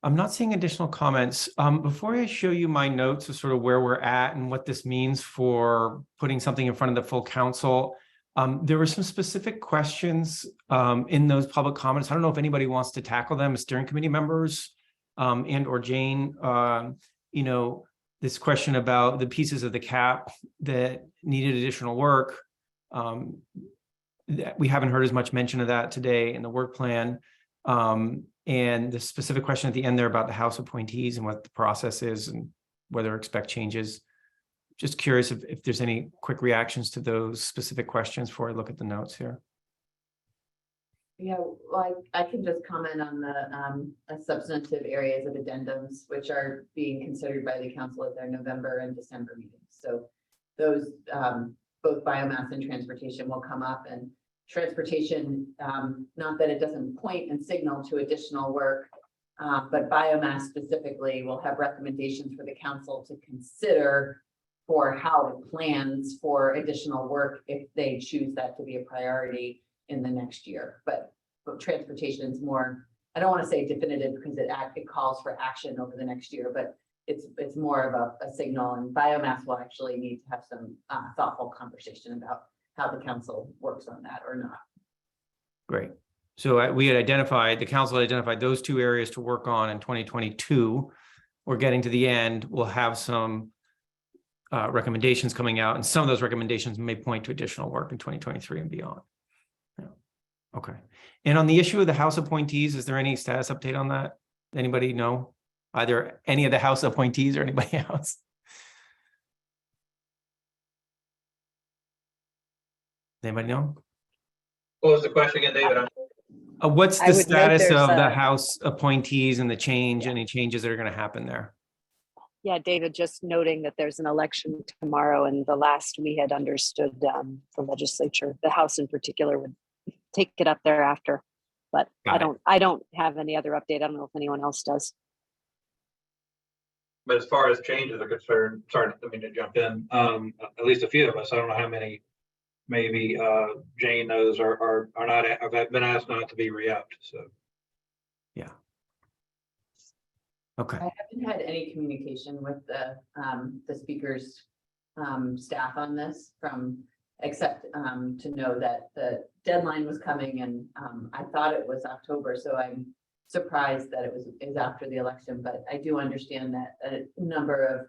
I'm not seeing additional comments. Before I show you my notes of sort of where we're at and what this means for putting something in front of the full council, there were some specific questions in those public comments. I don't know if anybody wants to tackle them as steering committee members and or Jane, this question about the pieces of the cap that needed additional work. We haven't heard as much mention of that today in the work plan. And the specific question at the end there about the House appointees and what the process is and whether expect changes. Just curious if there's any quick reactions to those specific questions before I look at the notes here. Yeah, well, I can just comment on the substantive areas of addendums, which are being considered by the council at their November and December meetings. So those, both biomass and transportation will come up, and transportation, not that it doesn't point and signal to additional work, but biomass specifically will have recommendations for the council to consider for how it plans for additional work if they choose that to be a priority in the next year. But transportation is more I don't want to say definitive because it calls for action over the next year, but it's more of a signal, and biomass will actually need to have some thoughtful conversation about how the council works on that or not. Great. So the council had identified those two areas to work on in 2022. We're getting to the end. We'll have some recommendations coming out, and some of those recommendations may point to additional work in 2023 and beyond. Yeah. Okay. And on the issue of the House appointees, is there any status update on that? Anybody know? Either any of the House appointees or anybody else? Anybody know? What was the question again, David? What's I the would note status there's of the a- House appointees and the change, any changes that are going to happen there? Yeah, David, just noting that there's an election tomorrow, and the last we had understood, the legislature, the House in particular, would take it up thereafter. But Got it. I don't have any other update. I don't know if anyone else does. But as far as changes are concerned, sorry, I mean to jump in, at least a few of us, I don't know how many, maybe Jane knows are not, have been asked not to be re-upped, so. Okay. I haven't had any communication with the speaker's staff on this except to know that the deadline was coming, and I thought it was October, so I'm surprised that is after the election, but I do understand that a number of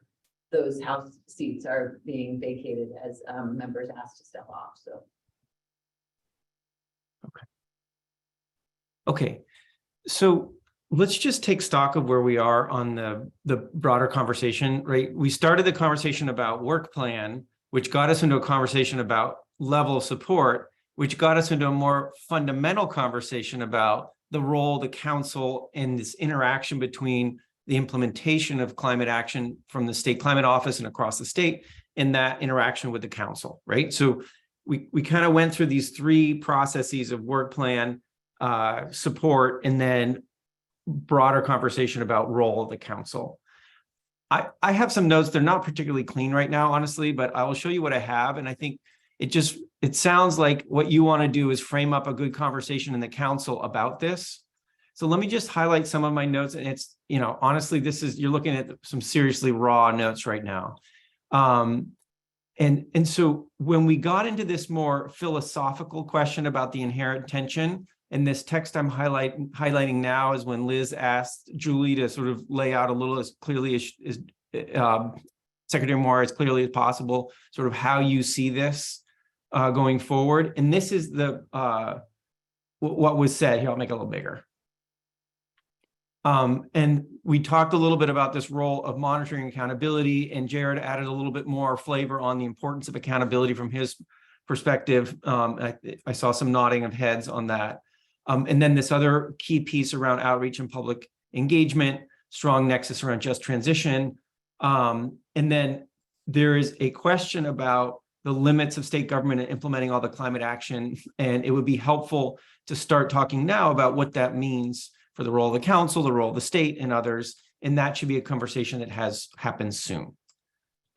those House seats are being vacated as members asked to step off, so. Okay. So let's just take stock of where we are on the broader conversation, right? We started the conversation about work plan, which got us into a conversation about level of support, which got us into a more fundamental conversation about the role of the council in this interaction between the implementation of climate action from the state climate office and across the state, and that interaction with the council, right? So we kind of went through these three processes of work plan, support, and then broader conversation about role of the council. I have some notes. They're not particularly clean right now, honestly, but I will show you what I have. And I think it sounds like what you want to do is frame up a good conversation in the council about this. So let me just highlight some of my notes. And it's, honestly, you're looking at some seriously raw notes right now. And so when we got into this more philosophical question about the inherent tension, and this text I'm highlighting now is when Liz asked Julie to sort of lay out a little as clearly as Secretary Moore as clearly as possible, sort of how you see this going forward. And this is what was said here. I'll make it a little bigger. And we talked a little bit about this role of monitoring accountability, and Jared added a little bit more flavor on the importance of accountability from his perspective. I saw some nodding of heads on that. And then this other key piece around outreach and public engagement, strong nexus around just transition. And then there is a question about the limits of state government in implementing all the climate action. And it would be helpful to start talking now about what that means for the role of the council, the role of the state, and others. And that should be a conversation that happens soon.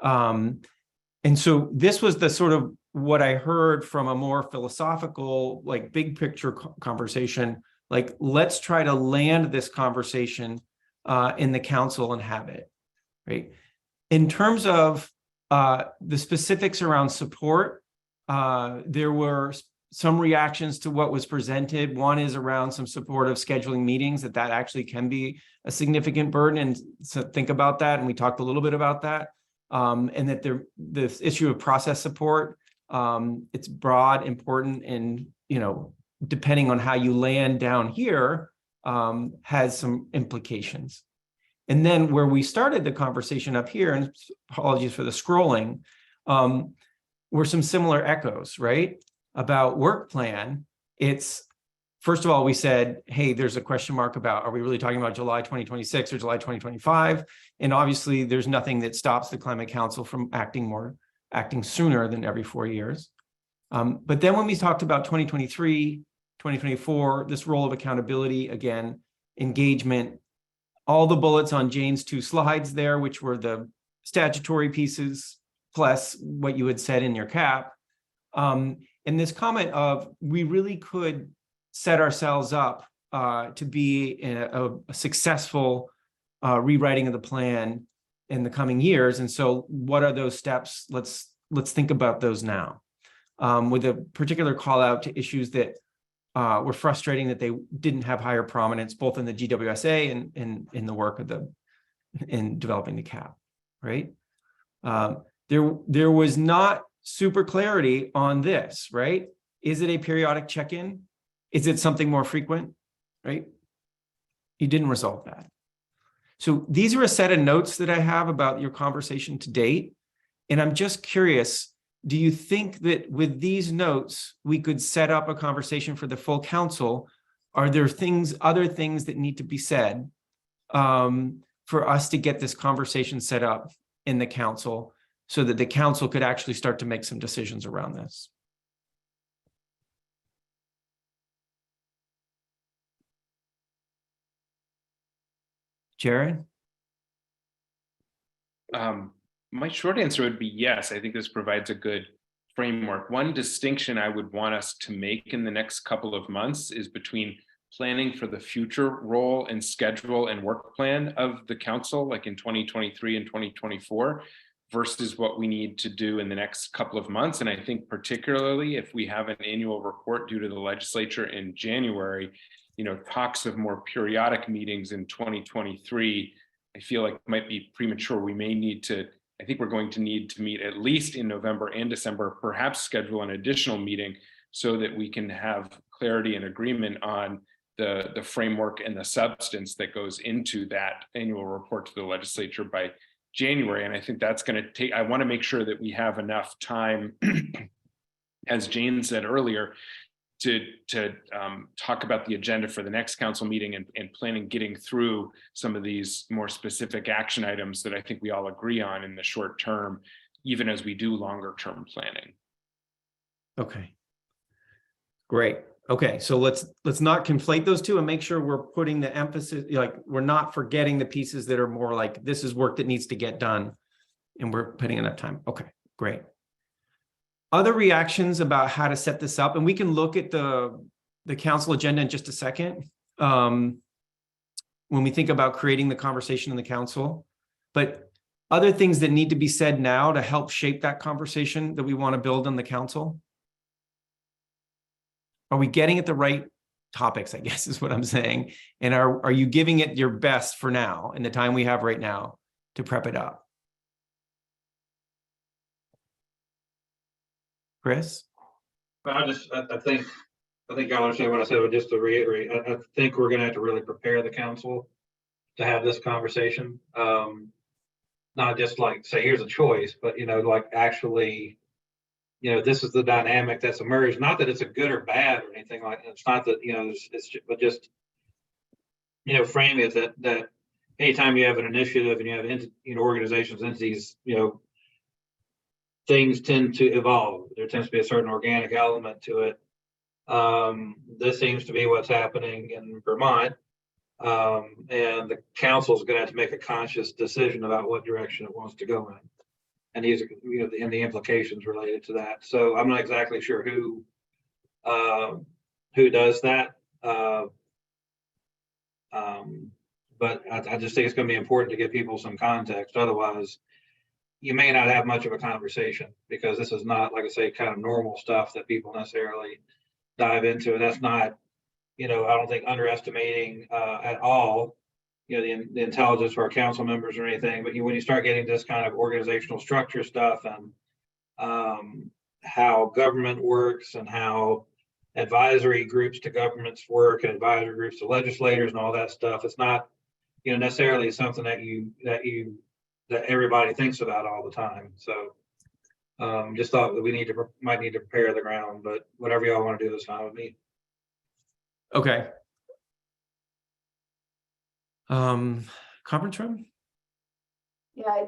And so this was the sort of what I heard from a more philosophical, like big picture conversation, like let's try to land this conversation in the council and have it, right? In terms of the specifics around support, there were some reactions to what was presented. One is around some support of scheduling meetings, that actually can be a significant burden, and so think about that. And we talked a little bit about that. And that this issue of process support, it's broad, important, and depending on how you land down here, has some implications. And then where we started the conversation up here, and apologies for the scrolling, were some similar echoes, right? About work plan. It's, first of all, we said, hey, there's a question mark about, are we really talking about July 2026 or July 2025? And obviously there's nothing that stops the Climate Council from acting sooner than every 4 years. But then when we talked about 2023, 2024, this role of accountability, again, engagement, all the bullets on Jane's 2 slides there, which were the statutory pieces, plus what you had said in your cap. And this comment of, we really could set ourselves up to be a successful rewriting of the plan in the coming years. And so what are those steps? Let's think about those now. With a particular call out to issues that were frustrating, that they didn't have higher prominence, both in the GWSA and in the work of in developing the CAP, right? There was not super clarity on this, right? Is it a periodic check-in? Is it something more frequent, right? You didn't resolve that. So these are a set of notes that I have about your conversation to date. And I'm just curious, do you think that with these notes, we could set up a conversation for the full council? Are there other things that need to be said for us to get this conversation set up in the council so that the council could actually start to make some decisions around this? Jared? My short answer would be yes. I think this provides a good framework. One distinction I would want us to make in the next couple of months is between planning for the future role and schedule and work plan of the council, like in 2023 and 2024, versus what we need to do in the next couple of months. And I think particularly if we have an annual report due to the legislature in January, talks of more periodic meetings in 2023, I feel like might be premature. I think we're going to need to meet at least in November and December, perhaps schedule an additional meeting so that we can have clarity and agreement on the framework and the substance that goes into that annual report to the legislature by January. And I think that's going to take, I want to make sure that we have enough time, as Jane said earlier, to talk about the agenda for the next council meeting and planning getting through some of these more specific action items that I think we all agree on in the short term, even as we do longer term planning. Okay. Great. Okay, so let's not conflate those two and make sure we're putting the emphasis, like we're not forgetting the pieces that are more like this is work that needs to get done and we're putting enough time. Okay, great. Other reactions about how to set this up, and we can look at the council agenda in just a second when we think about creating the conversation in the council, but other things that need to be said now to help shape that conversation that we want to build on the council. Are we getting at the right topics, I guess is what I'm saying. And are you giving it your best for now in the time we have right now to prep it up? Chris? I think y'all understand what I said, but just to reiterate, I think we're gonna have to really prepare the council to have this conversation. Not just like say, here's a choice, but like actually, this is the dynamic that's emerged. Not that it's a good or bad or anything like that. It's not that, but just, frame it that anytime you have an initiative and you have, organizations, entities, things tend to evolve. There tends to be a certain organic element to it. This seems to be what's happening in Vermont. And the council is going to have to make a conscious decision about what direction it wants to go in. And these are, and the implications related to that. So I'm not exactly sure who does that. But I just think it's going to be important to give people some context. Otherwise, you may not have much of a conversation because this is not, like I say, kind of normal stuff that people necessarily dive into. And that's not, I don't think underestimating at all, the intelligence of our council members or anything. But when you start getting this kind of organizational structure stuff and how government works and how advisory groups to governments work and advisory groups to legislators and all that stuff, it's not, necessarily something that everybody thinks about all the time. So just thought that we might need to prepare the ground, but whatever y'all want to do is fine with me. Okay. Conference room? Yeah,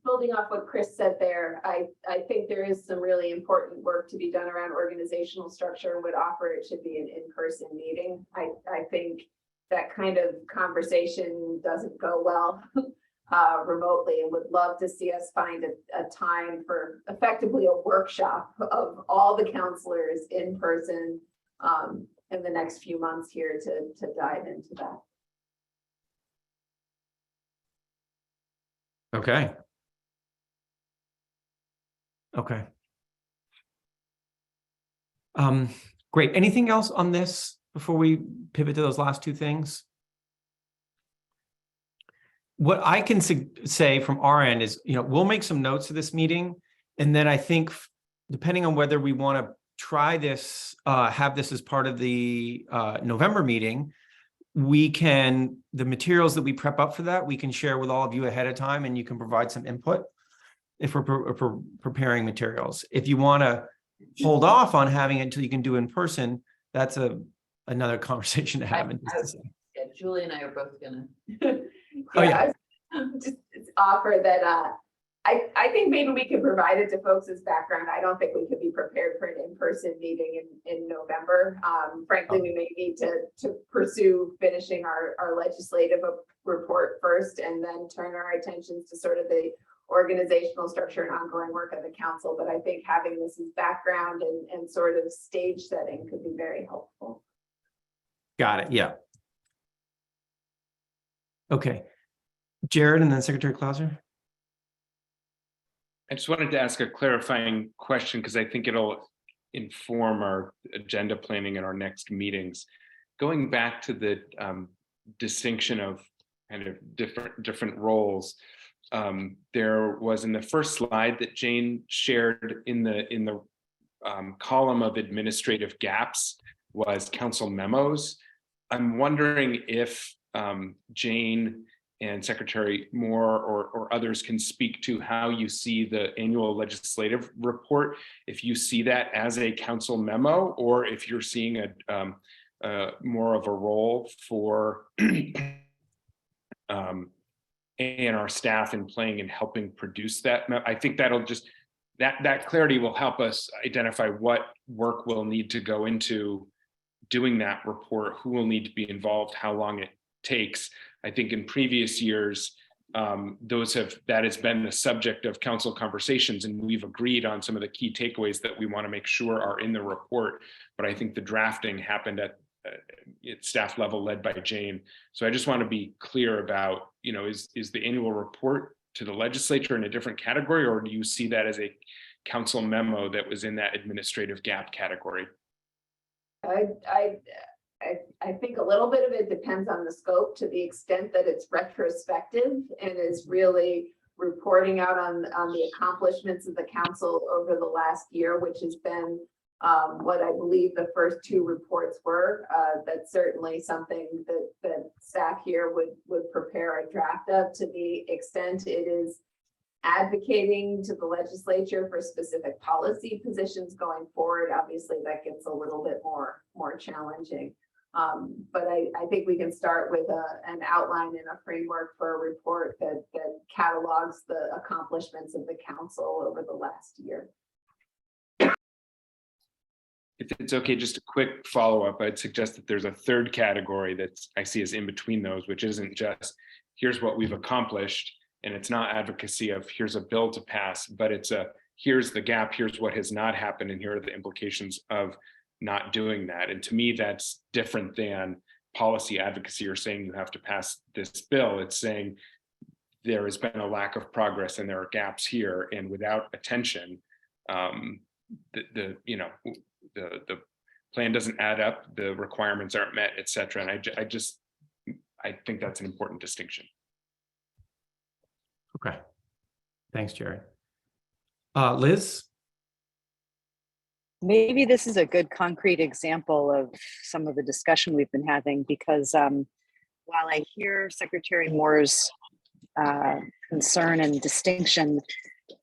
building off what Chris said there, I think there is some really important work to be done around organizational structure and would offer it should be an in-person meeting. I think that kind of conversation doesn't go well remotely, and would love to see us find a time for effectively a workshop of all the counselors in person in the next few months here to dive into that. Okay. Okay. Great. Anything else on this before we pivot to those last two things? What I can say from our end is, we'll make some notes of this meeting. And then I think depending on whether we want to try this, have this as part of the November meeting, the materials that we prep up for that, we can share with all of you ahead of time, and you can provide some input if we're preparing materials. If you want to hold off on having it until you can do in person, that's another conversation to have. Yeah, Julie and I are both gonna. Oh, yeah. Just offer that. I think maybe we could provide it to folks as background. I don't think we could be prepared for an in-person meeting in November. Frankly, we may need to pursue finishing our legislative report first, and then turn our attentions to sort of the organizational structure and ongoing work of the council. But I think having this as background and sort of stage setting could be very helpful. Got it. Yeah. Okay. Jared and then Secretary Clauser. I just wanted to ask a clarifying question because I think it'll inform our agenda planning in our next meetings. Going back to the distinction of kind of different roles, there was in the first slide that Jane shared in the column of administrative gaps was council memos. I'm wondering if Jane and Secretary Moore or others can speak to how you see the annual legislative report, if you see that as a council memo, or if you're seeing a more of a role for and our staff in playing and helping produce that. I think that'll just, that clarity will help us identify what work will need to go into doing that report, who will need to be involved, how long it takes. I think in previous years, that has been the subject of council conversations, and we've agreed on some of the key takeaways that we want to make sure are in the report. But I think the drafting happened at staff level led by Jane. So I just want to be clear about, is the annual report to the legislature in a different category, or do you see that as a council memo that was in that administrative gap category? I think a little bit of it depends on the scope, to the extent that it's retrospective and is really reporting out on the accomplishments of the council over the last year, which has been what I believe the first two reports were. That's certainly something that staff here would prepare a draft of. To the extent it is advocating to the legislature for specific policy positions going forward, obviously that gets a little bit more challenging. But I think we can start with an outline and a framework for a report that catalogs the accomplishments of the council over the last year. If it's okay, just a quick follow-up, I'd suggest that there's a third category that I see as in between those, which isn't just here's what we've accomplished, and it's not advocacy of here's a bill to pass, but it's here's the gap, here's what has not happened, and here are the implications of not doing that. And to me, that's different than policy advocacy or saying you have to pass this bill. It's saying there has been a lack of progress and there are gaps here, and without attention, the plan doesn't add up, the requirements aren't met, et cetera. And I think that's an important distinction. Okay. Thanks, Jared. Liz? Maybe this is a good concrete example of some of the discussion we've been having, because while I hear Secretary Moore's concern and distinction,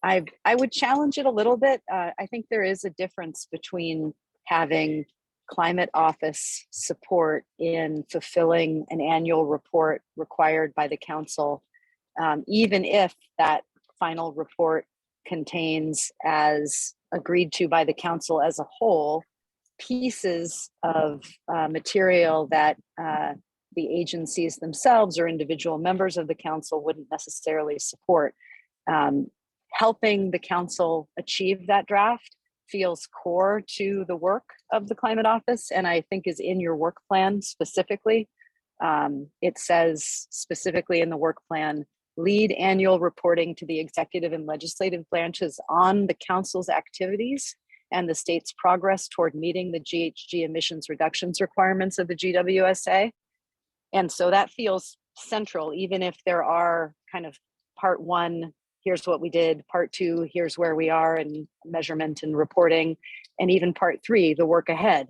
I would challenge it a little bit. I think there is a difference between having climate office support in fulfilling an annual report required by the council, even if that final report contains, as agreed to by the council as a whole, pieces of material that the agencies themselves or individual members of the council wouldn't necessarily support. Helping the council achieve that draft feels core to the work of the climate office and I think is in your work plan specifically. It says specifically in the work plan, lead annual reporting to the executive and legislative branches on the council's activities and the state's progress toward meeting the GHG emissions reductions requirements of the GWSA. And so that feels central, even if there are kind of part one, here's what we did, part two, here's where we are in measurement and reporting, and even part three, the work ahead.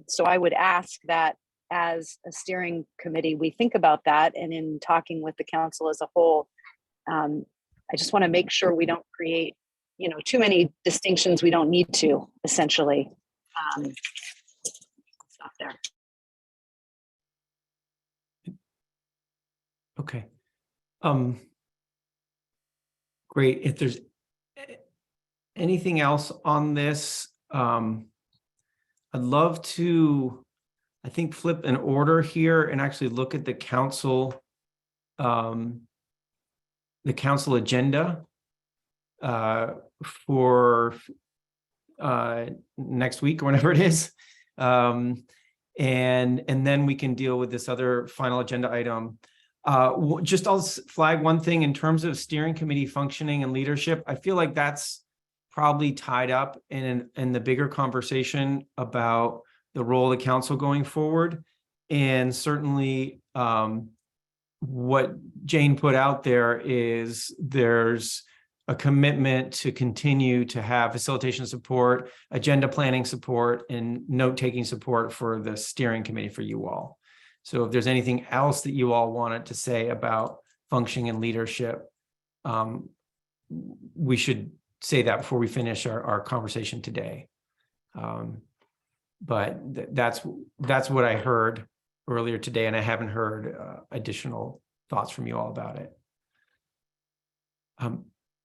So I would ask that as a steering committee, we think about that, and in talking with the council as a whole, I just want to make sure we don't create, too many distinctions we don't need to, essentially. Stop there. Okay. Great. If there's anything else on this, I'd love to, I think, flip an order here and actually look at the council agenda for next week or whenever it is. And then we can deal with this other final agenda item. Just I'll flag one thing in terms of steering committee functioning and leadership. I feel like that's probably tied up in the bigger conversation about the role of the council going forward. And certainly what Jane put out there is there's a commitment to continue to have facilitation support, agenda planning support, and note-taking support for the steering committee for you all. So if there's anything else that you all wanted to say about functioning and leadership, we should say that before we finish our conversation today. But that's what I heard earlier today, and I haven't heard additional thoughts from you all about it.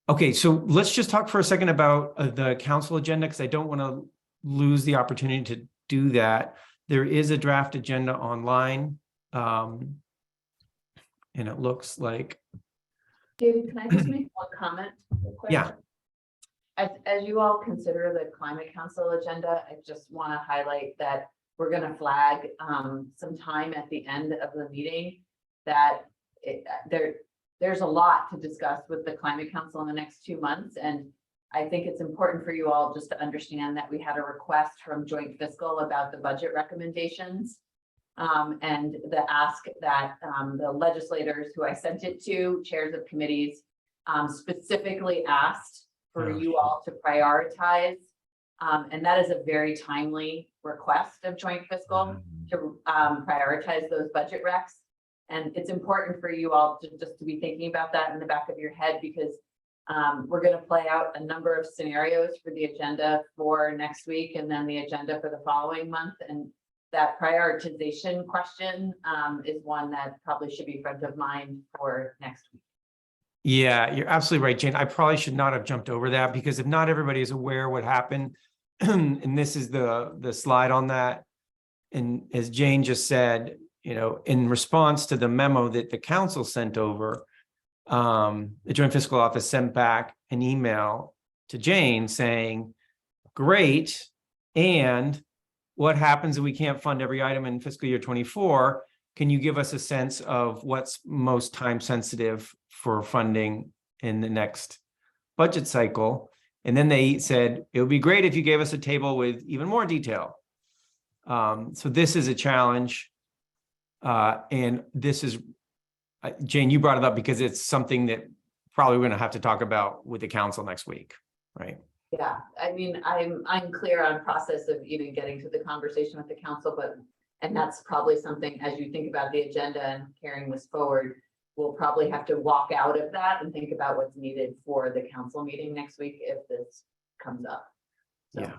Okay, so let's just talk for a second about the council agenda, because I don't want to lose the opportunity to do that. There is a draft agenda online, and it looks like. David, can I just make one comment? Real quick? Yeah. As you all consider the Climate Council agenda, I just want to highlight that we're going to flag some time at the end of the meeting that there's a lot to discuss with the Climate Council in the next 2 months. And I think it's important for you all just to understand that we had a request from Joint Fiscal about the budget recommendations. And the ask that the legislators who I sent it to, chairs of committees, specifically asked for you all to prioritize. And that is a very timely request of Joint Fiscal to prioritize those budget recs. And it's important for you all to just to be thinking about that in the back of your head, because we're going to play out a number of scenarios for the agenda for next week and then the agenda for the following month. And that prioritization question is one that probably should be front of mind for next week. Yeah, you're absolutely right, Jane. I probably should not have jumped over that, because if not everybody is aware what happened, and this is the slide on that. And as Jane just said, in response to the memo that the council sent over, the Joint Fiscal Office sent back an email to Jane saying, great, and what happens if we can't fund every item in fiscal year 24? Can you give us a sense of what's most time sensitive for funding in the next budget cycle? And then they said, it would be great if you gave us a table with even more detail. So this is a challenge. And this is, Jane, you brought it up because it's something that probably we're going to have to talk about with the council next week, right? Yeah, I mean, I'm clear on process of even getting to the conversation with the council, and that's probably something, as you think about the agenda and carrying this forward, we'll probably have to walk out of that and think about what's needed for the council meeting next week if this comes up. So, Yeah.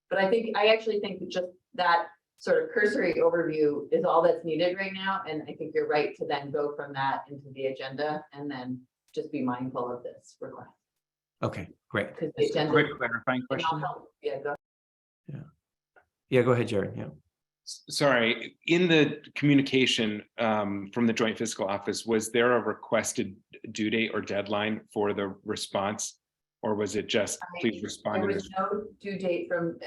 But I actually think that just that sort of cursory overview is all that's needed right now. And I think you're right to then go from that into the agenda and then just be mindful of this request. Okay, great. Because the agenda. Quick clarifying question. Yeah, go. Yeah, go ahead, Jared. Yeah. Sorry, in the communication from the Joint Fiscal Office, was there a requested due date or deadline for the response? Or was it just, please respond? There in was no due date from,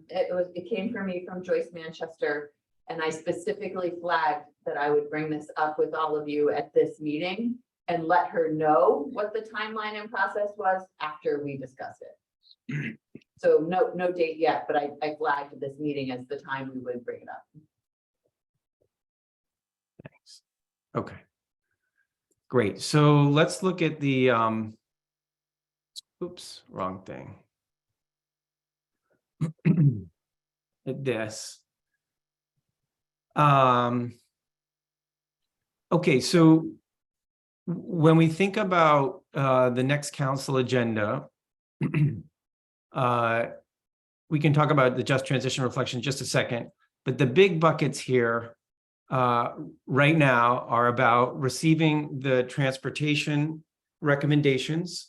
it came from me from Joyce Manchester. And I specifically flagged that I would bring this up with all of you at this meeting and let her know what the timeline and process was after we discussed it. So no date yet, but I flagged this meeting as the time we would bring it up. Thanks. Okay. Great. So let's look at the, oops, wrong thing. At this. Okay, so when we think about the next council agenda, we can talk about the just transition reflection in just a second, but the big buckets here right now are about receiving the transportation recommendations.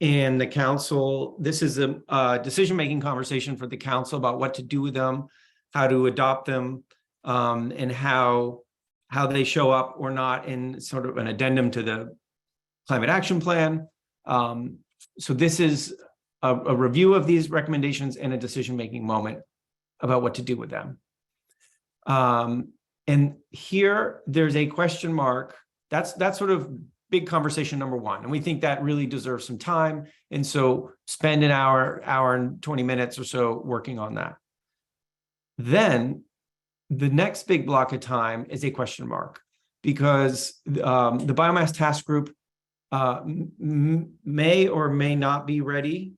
And the council, this is a decision-making conversation for the council about what to do with them, how to adopt them, and how they show up or not in sort of an addendum to the climate action plan. So this is a review of these recommendations and a decision-making moment about what to do with them. And here there's a question mark. That's sort of big conversation number one. And we think that really deserves some time. And so spend an hour and 20 minutes or so working on that. Then the next big block of time is a question mark, because the biomass task group may or may not be ready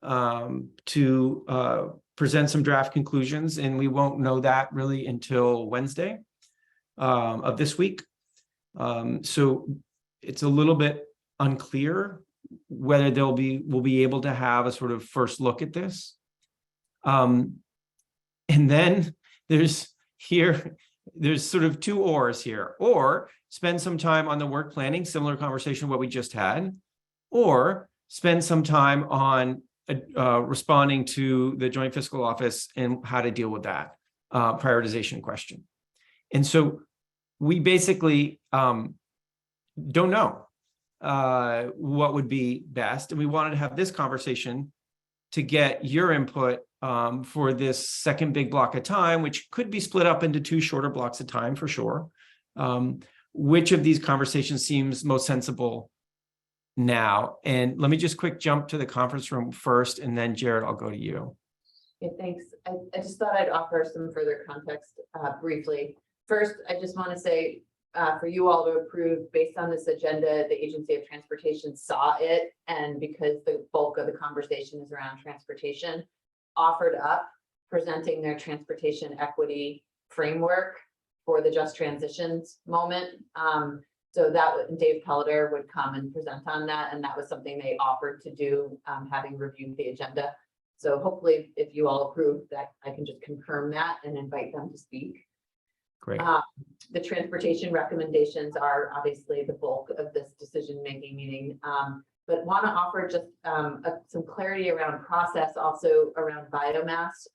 to present some draft conclusions, and we won't know that really until Wednesday of this week. So it's a little bit unclear whether we'll be able to have a sort of first look at this. And then there's sort of two ors here, or spend some time on the work planning, similar conversation to what we just had, or spend some time on responding to the Joint Fiscal Office and how to deal with that prioritization question. And so we basically don't know what would be best. And we wanted to have this conversation to get your input for this second big block of time, which could be split up into two shorter blocks of time for sure. Which of these conversations seems most sensible now? And let me just quick jump to the conference room first, and then Jared, I'll go to you. Okay, thanks. I just thought I'd offer some further context briefly. First, I just want to say for you all to approve based on this agenda, the Agency of Transportation saw it, and because the bulk of the conversation is around transportation, offered up presenting their transportation equity framework for the just transitions moment. So that Dave Pelliter would come and present on that, and that was something they offered to do, having reviewed the agenda. So hopefully, if you all approve that, I can just confirm that and invite them to speak. Great. The transportation recommendations are obviously the bulk of this decision-making meeting, but want to offer just some clarity around process, also around biomass.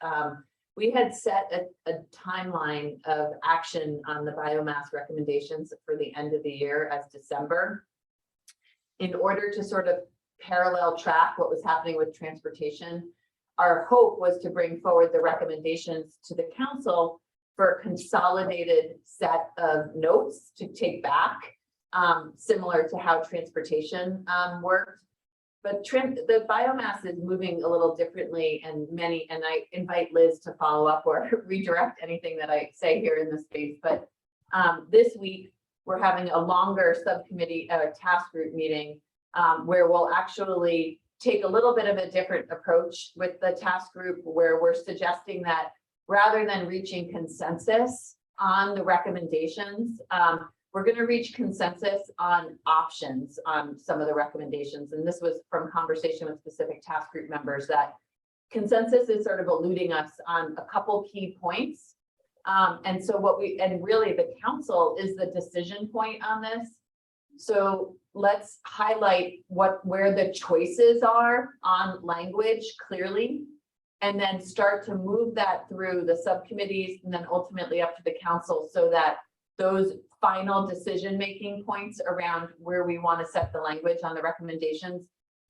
We had set a timeline of action on the biomass recommendations for the end of the year as December. In order to sort of parallel track what was happening with transportation, our hope was to bring forward the recommendations to the council for a consolidated set of notes to take back, similar to how transportation worked. But the biomass is moving a little differently, and I invite Liz to follow up or redirect anything that I say here in this space. But this week, we're having a longer subcommittee task group meeting where we'll actually take a little bit of a different approach with the task group, where we're suggesting that rather than reaching consensus on the recommendations, we're going to reach consensus on options on some of the recommendations. And this was from conversation with specific task group members, that consensus is sort of eluding us on a couple key points. And so really the council is the decision point on this. So let's highlight where the choices are on language clearly, and then start to move that through the subcommittees and then ultimately up to the council, so that those final decision-making points around where we want to set the language on the recommendations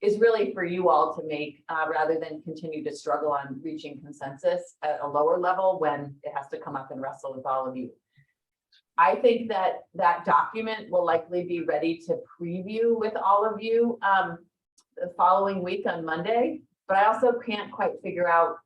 is really for you all to make, rather than continue to struggle on reaching consensus at a lower level when it has to come up and wrestle with all of you. I think that that document will likely be ready to preview with all of you the following week on Monday, but I also can't quite figure out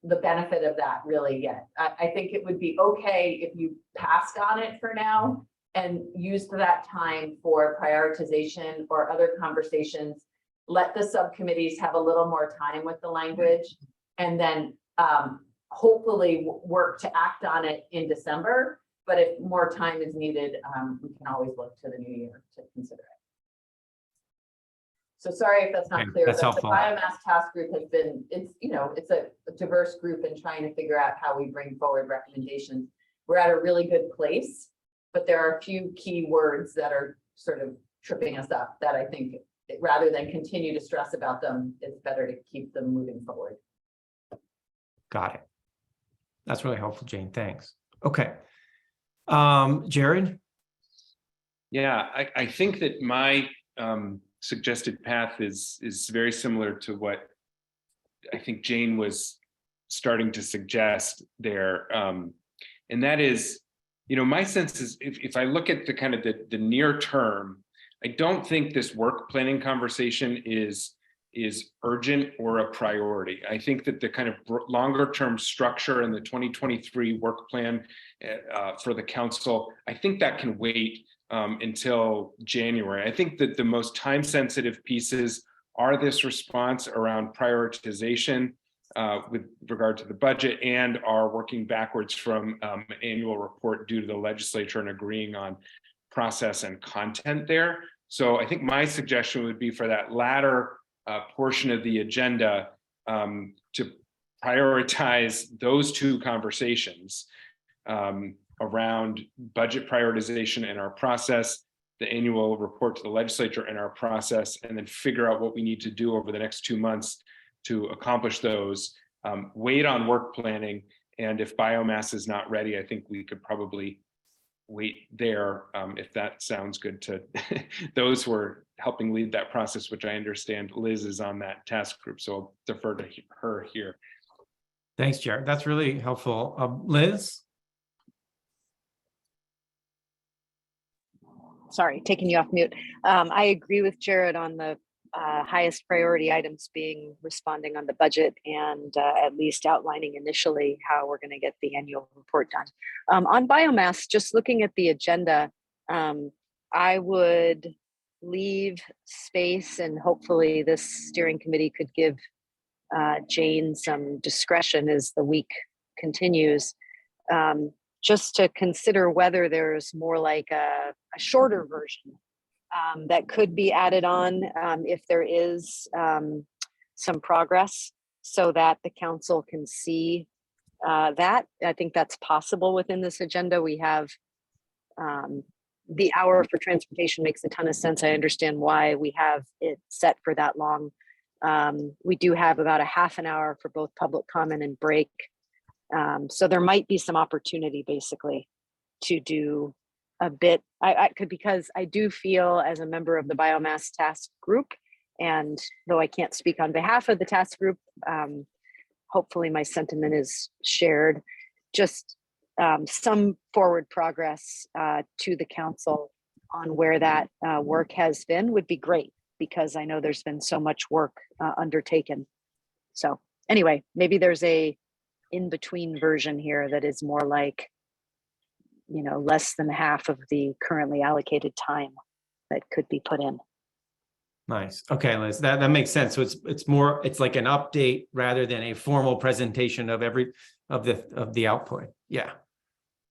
the benefit of that really yet. I think it would be okay if you passed on it for now and used that time for prioritization or other conversations. Let the subcommittees have a little more time with the language, and then hopefully work to act on it in December. But if more time is needed, we can always look to the new year to consider it. So sorry if that's not Okay, clear, that's but the helpful. biomass task group has been, it's a diverse group in trying to figure out how we bring forward recommendations. We're at a really good place, but there are a few key words that are sort of tripping us up that I think rather than continue to stress about them, it's better to keep them moving forward. Got it. That's really helpful, Jane. Thanks. Okay. Jared? Yeah, I think that my suggested path is very similar to what I think Jane was starting to suggest there. And that is, my sense is if I look at the kind of the near term, I don't think this work planning conversation is urgent or a priority. I think that the kind of longer term structure and the 2023 work plan for the council, I think that can wait until January. I think that the most time sensitive pieces are this response around prioritization with regard to the budget, and are working backwards from annual report due to the legislature and agreeing on process and content there. So I think my suggestion would be for that latter portion of the agenda to prioritize those two conversations around budget prioritization and our process, the annual report to the legislature and our process, and then figure out what we need to do over the next 2 months to accomplish those. Wait on work planning, and if biomass is not ready, I think we could probably wait there, if that sounds good to those who are helping lead that process, which I understand Liz is on that task group, so I'll defer to her here. Thanks, Jared. That's really helpful. Liz? Sorry, taking you off mute. I agree with Jared on the highest priority items being responding on the budget and at least outlining initially how we're going to get the annual report done. On biomass, just looking at the agenda, I would leave space, and hopefully this steering committee could give Jane some discretion as the week continues, just to consider whether there's more like a shorter version that could be added on if there is some progress, so that the council can see that. I think that's possible within this agenda. We have the hour for transportation makes a ton of sense. I understand why we have it set for that long. We do have about a half an hour for both public comment and break. So there might be some opportunity basically to do a bit. I could, because I do feel as a member of the biomass task group, and though I can't speak on behalf of the task group, hopefully my sentiment is shared, just some forward progress to the council on where that work has been would be great, because I know there's been so much work undertaken. So anyway, maybe there's a in-between version here that is more like, less than half of the currently allocated time that could be put in. Nice. Okay, Liz, that makes sense. So it's like an update rather than a formal presentation of the output. Yeah.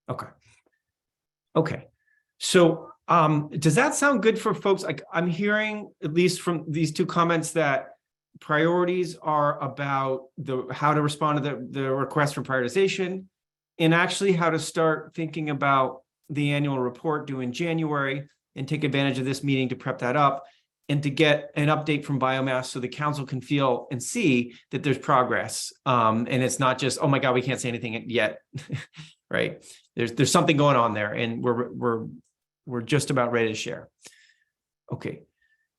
Okay. So does that sound good for folks? Like, I'm hearing, at least from these two comments, that priorities are about how to respond to the request for prioritization, and actually how to start thinking about the annual report due in January and take advantage of this meeting to prep that up. and to get an update from biomass so the council can feel and see that there's progress. And it's not just, oh my God, we can't say anything yet, right? There's something going on there, and we're just about ready to share. Okay,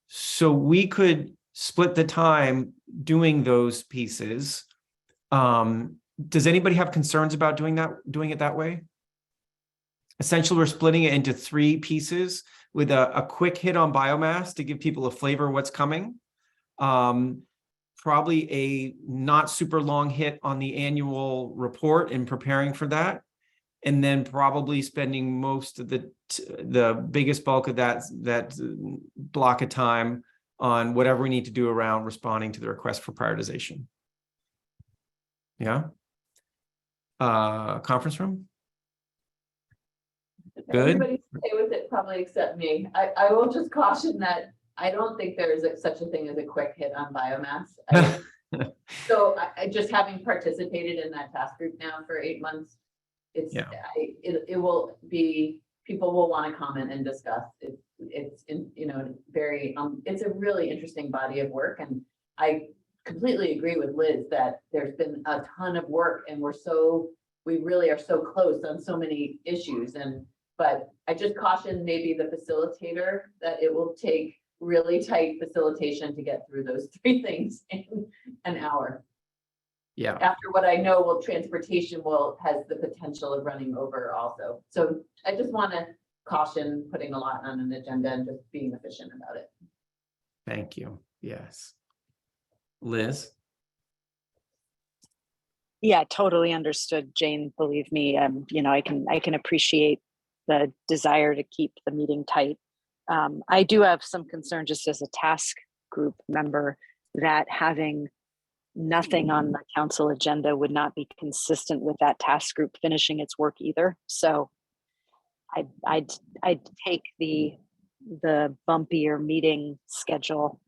so we could split the time doing those pieces. Does anybody have concerns about doing it that way? Essentially, we're splitting it into 3 pieces with a quick hit on biomass to give people a flavor of what's coming. Probably a not super long hit on the annual report and preparing for that. And then probably spending most of the biggest bulk of that block of time on whatever we need to do around responding to the request for prioritization. Yeah. Conference room? Good. Everybody's okay with it, probably except me. I will just caution that I don't think there is such a thing as a quick hit on biomass. So I just having participated in that task group now for 8 months, it will be, people will want to comment and discuss. It's very, it's a really interesting body of work. And I completely agree with Liz that there's been a ton of work, and we really are so close on so many issues. But I just caution maybe the facilitator that it will take really tight facilitation to get through those 3 things in an hour. Yeah. After what I know, transportation has the potential of running over also. So I just want to caution putting a lot on an agenda and just being efficient about it. Thank you. Yes. Liz? Yeah, totally understood, Jane. Believe me, I can appreciate the desire to keep the meeting tight. I do have some concern just as a task group member that having nothing on the council agenda would not be consistent with that task group finishing its work either. So I'd take the bumpier meeting schedule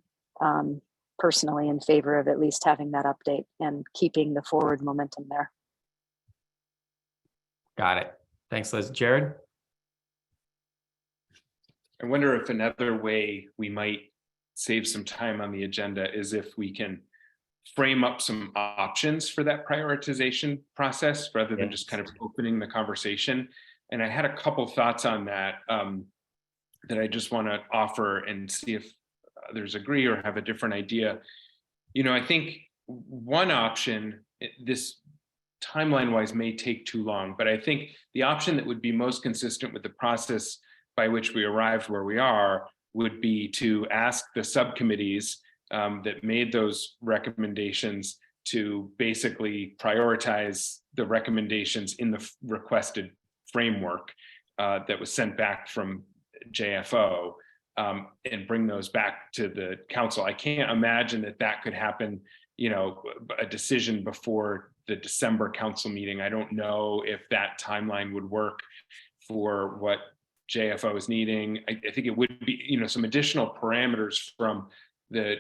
personally in favor of at least having that update and keeping the forward momentum there. Got it. Thanks, Liz. Jared? I wonder if another way we might save some time on the agenda is if we can frame up some options for that prioritization process rather than just kind of opening the conversation. And I had a couple thoughts on that that I just want to offer and see if others agree or have a different idea. I think one option, this timeline wise may take too long, but I think the option that would be most consistent with the process by which we arrived where we are would be to ask the subcommittees that made those recommendations to basically prioritize the recommendations in the requested framework that was sent back from JFO and bring those back to the council. I can't imagine that could happen, a decision before the December council meeting. I don't know if that timeline would work for what JFO is needing. I think it would be, some additional parameters from the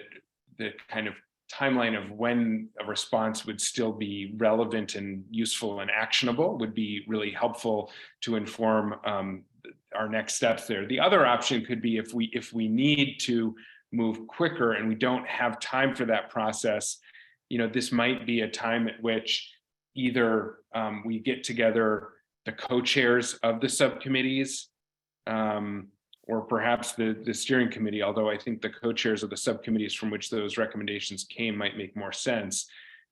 kind of timeline of when a response would still be relevant and useful and actionable would be really helpful to inform our next steps there. The other option could be if we need to move quicker and we don't have time for that process, this might be a time at which either we get together the co-chairs of the subcommittees or perhaps the steering committee, although I think the co-chairs of the subcommittees from which those recommendations came might make more sense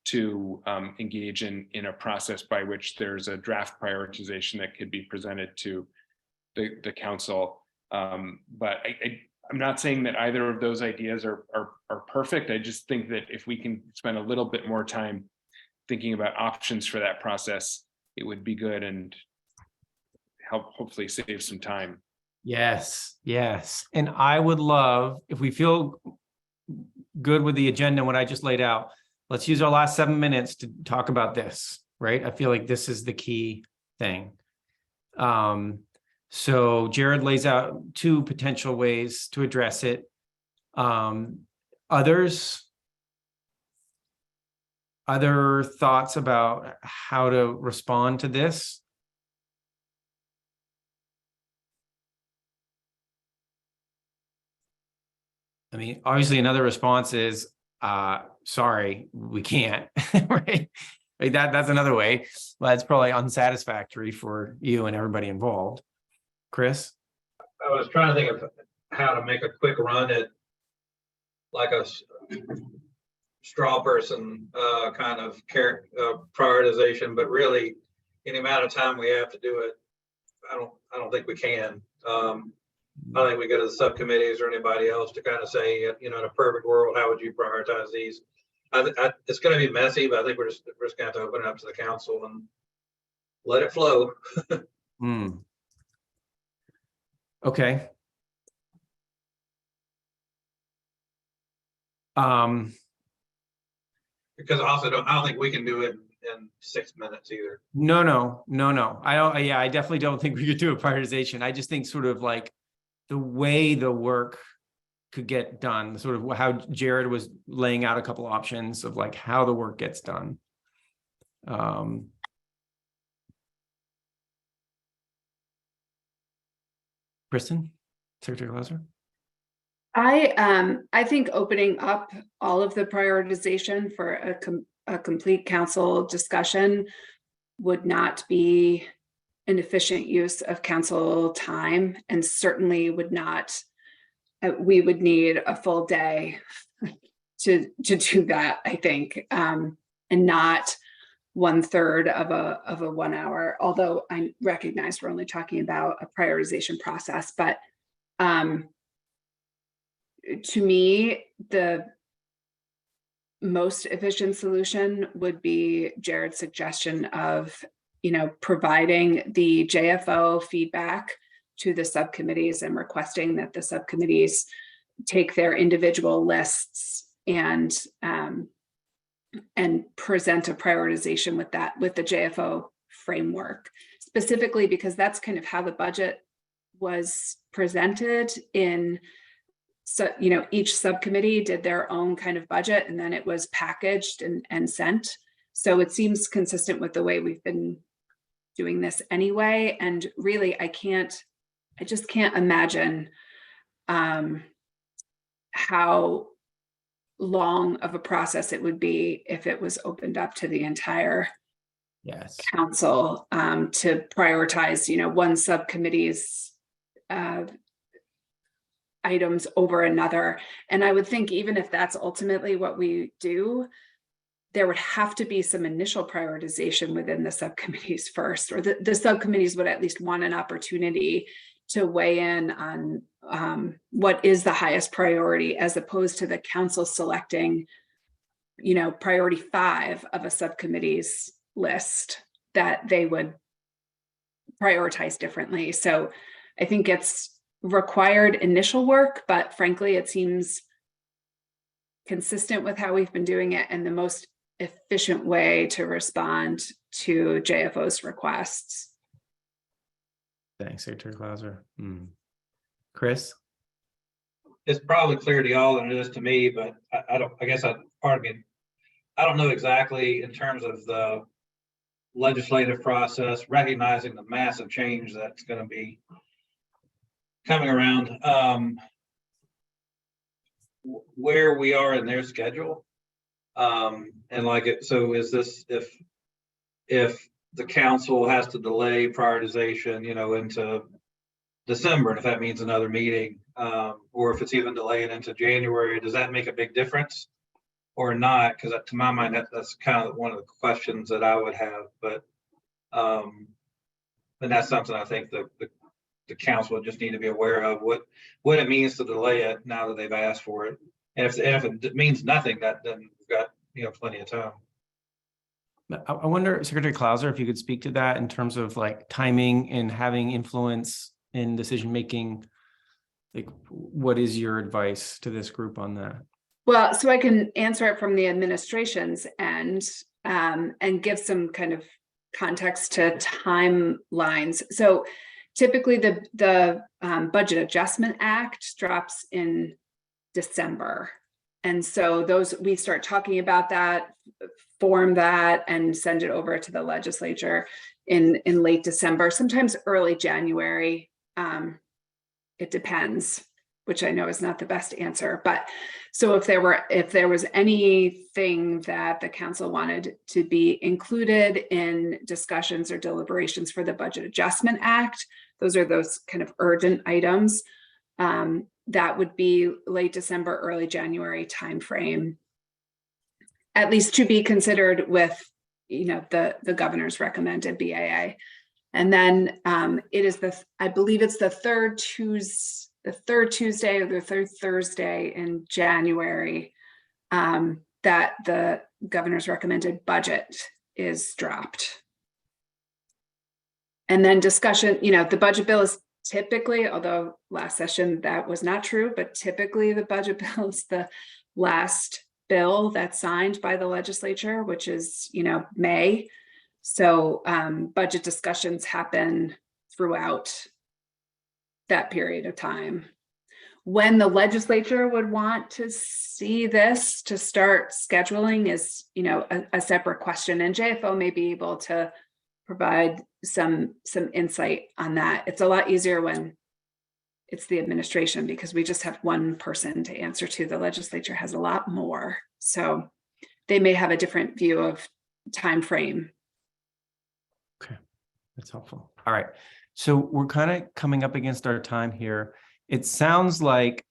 to engage in a process by which there's a draft prioritization that could be presented to the council. But I'm not saying that either of those ideas are perfect. I just think that if we can spend a little bit more time thinking about options for that process, it would be good and help hopefully save some time. Yes. And I would love, if we feel good with the agenda, what I just laid out, let's use our last 7 minutes to talk about this, right? I feel like this is the key thing. So Jared lays out 2 potential ways to address it. Other thoughts about how to respond to this? I mean, obviously another response is, sorry, we can't, right? Like that's another way, but it's probably unsatisfactory for you and everybody involved. Chris? I was trying to think of how to make a quick run at like a straw person kind of prioritization, but really any amount of time we have to do it, I don't think we can. I think we go to the subcommittees or anybody else to kind of say, in a perfect world, how would you prioritize these? It's going to be messy, but I think we're just going to have to open it up to the council and let it flow. Okay. Because I don't think we can do it in 6 minutes either. No. I don't, yeah, I definitely don't think we could do a prioritization. I just think sort of like the way the work could get done, sort of how Jared was laying out a couple options of like how the work gets done. Kristen, Secretary Glauser? I think opening up all of the prioritization for a complete council discussion would not be an efficient use of council time, and certainly would not, we would need a full day to do that, I think, and not 1/3 of a 1 hour, although I recognize we're only talking about a prioritization process. But to me, the most efficient solution would be Jared's suggestion of, providing the JFO feedback to the subcommittees and requesting that the subcommittees take their individual lists and present a prioritization with the JFO framework, specifically because that's kind of how the budget was presented in. So, each subcommittee did their own kind of budget, and then it was packaged and sent. So it seems consistent with the way we've been doing this anyway. And really, I just can't imagine how long of a process it would be if it was opened up to the entire council to prioritize, one subcommittee's items over another. And I would think even if that's ultimately what we do, there would have to be some initial prioritization within the subcommittees first, or the subcommittees would at least want an opportunity to weigh in on what is the highest priority, as opposed to the council selecting, priority 5 of a subcommittee's list that they would prioritize differently. So I think it's required initial work, but frankly, it seems consistent with how we've been doing it and the most efficient way to respond to JFO's requests. Thanks, Secretary Glauser. Chris? It's probably clear to y'all than it is to me, but I don't know exactly in terms of the legislative process, recognizing the massive change that's going to be coming around, where we are in their schedule. So is this, if the council has to delay prioritization, into December, and if that means another meeting, or if it's even delayed into January, does that make a big difference or not? Because to my mind, that's kind of one of the questions that I would have, but and that's something I think the council would just need to be aware of, what it means to delay it now that they've asked for it. And if it means nothing, then we've got, plenty of time. I wonder, Secretary Glauser, if you could speak to that in terms of like timing and having influence in decision-making. Like, what is your advice to this group on that? Well, so I can answer it from the administration's end, and give some kind of context to timelines. So typically the Budget Adjustment Act drops in December. And so we start talking about that, form that, and send it over to the legislature in late December, sometimes early January. It depends. which I know is not the best answer, but so if there was anything that the council wanted to be included in discussions or deliberations for the Budget Adjustment Act, those are those kind of urgent items. That would be late December, early January timeframe, at least to be considered with, the governor's recommended BAA. And then it is I believe it's the third Tuesday or the third Thursday in January that the governor's recommended budget is dropped. And then discussion, the budget bill is typically, although last session that was not true, but typically the budget bill is the last bill that's signed by the legislature, which is, May. So budget discussions happen throughout that period of time. When the legislature would want to see this to start scheduling is, a separate question, and JFO may be able to provide some insight on that. It's a lot easier when it's the administration because we just have one person to answer to. The legislature has a lot more, so they may have a different view of time frame. Okay, that's helpful. All right, so we're kind of coming up against our time here. It sounds like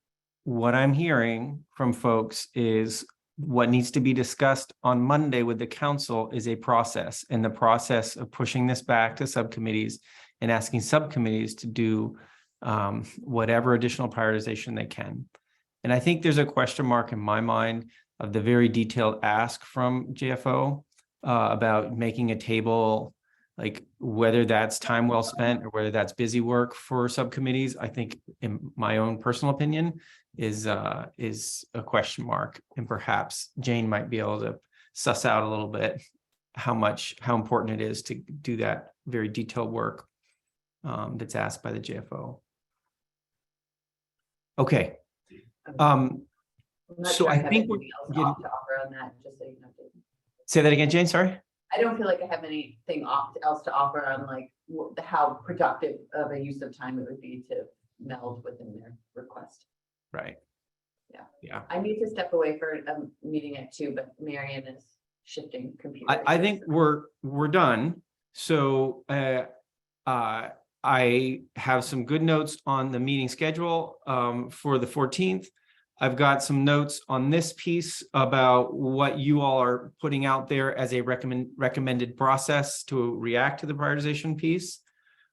what I'm hearing from folks is what needs to be discussed on Monday with the council is a process, and the process of pushing this back to subcommittees and asking subcommittees to do whatever additional prioritization they can. And I think there's a question mark in my mind of the very detailed ask from JFO about making a table, like whether that's time well spent or whether that's busy work for subcommittees. I think, in my own personal opinion, is a question mark, and perhaps Jane might be able to suss out a little bit how important it is to do that very detailed work that's asked by the JFO. Okay. I'm not So sure I have think anything else getting- to offer on that, just so you know. Say that again, Jane, sorry? I don't feel like I have anything else to offer on like how productive of a use of time it would be to meld within their request. Right. Yeah. Yeah. I need to step away for a meeting at 2, but Marion is shifting computers. I think we're done. So I have some good notes on the meeting schedule for the 14th. I've got some notes on this piece about what you all are putting out there as a recommended process to react to the prioritization piece.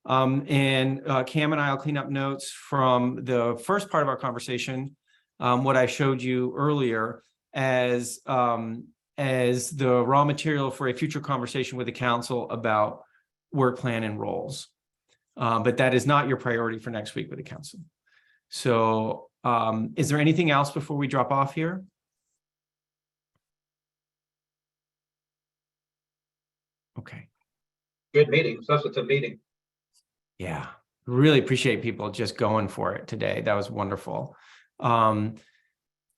And Cam and I will clean up notes from the first part of our conversation, what I showed you earlier as the raw material for a future conversation with the council about work plan and roles. But that is not your priority for next week with the council. So is there anything else before we drop off here? Okay. Good meeting, substantive meeting. Yeah, really appreciate people just going for it today. That was wonderful.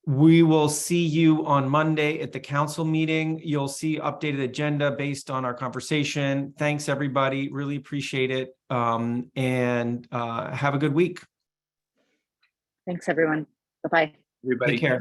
We will see you on Monday at the council meeting. You'll see updated agenda based on our conversation. Thanks, everybody. Really appreciate it. And have a good week. Thanks, everyone. Bye-bye. Everybody. Take care.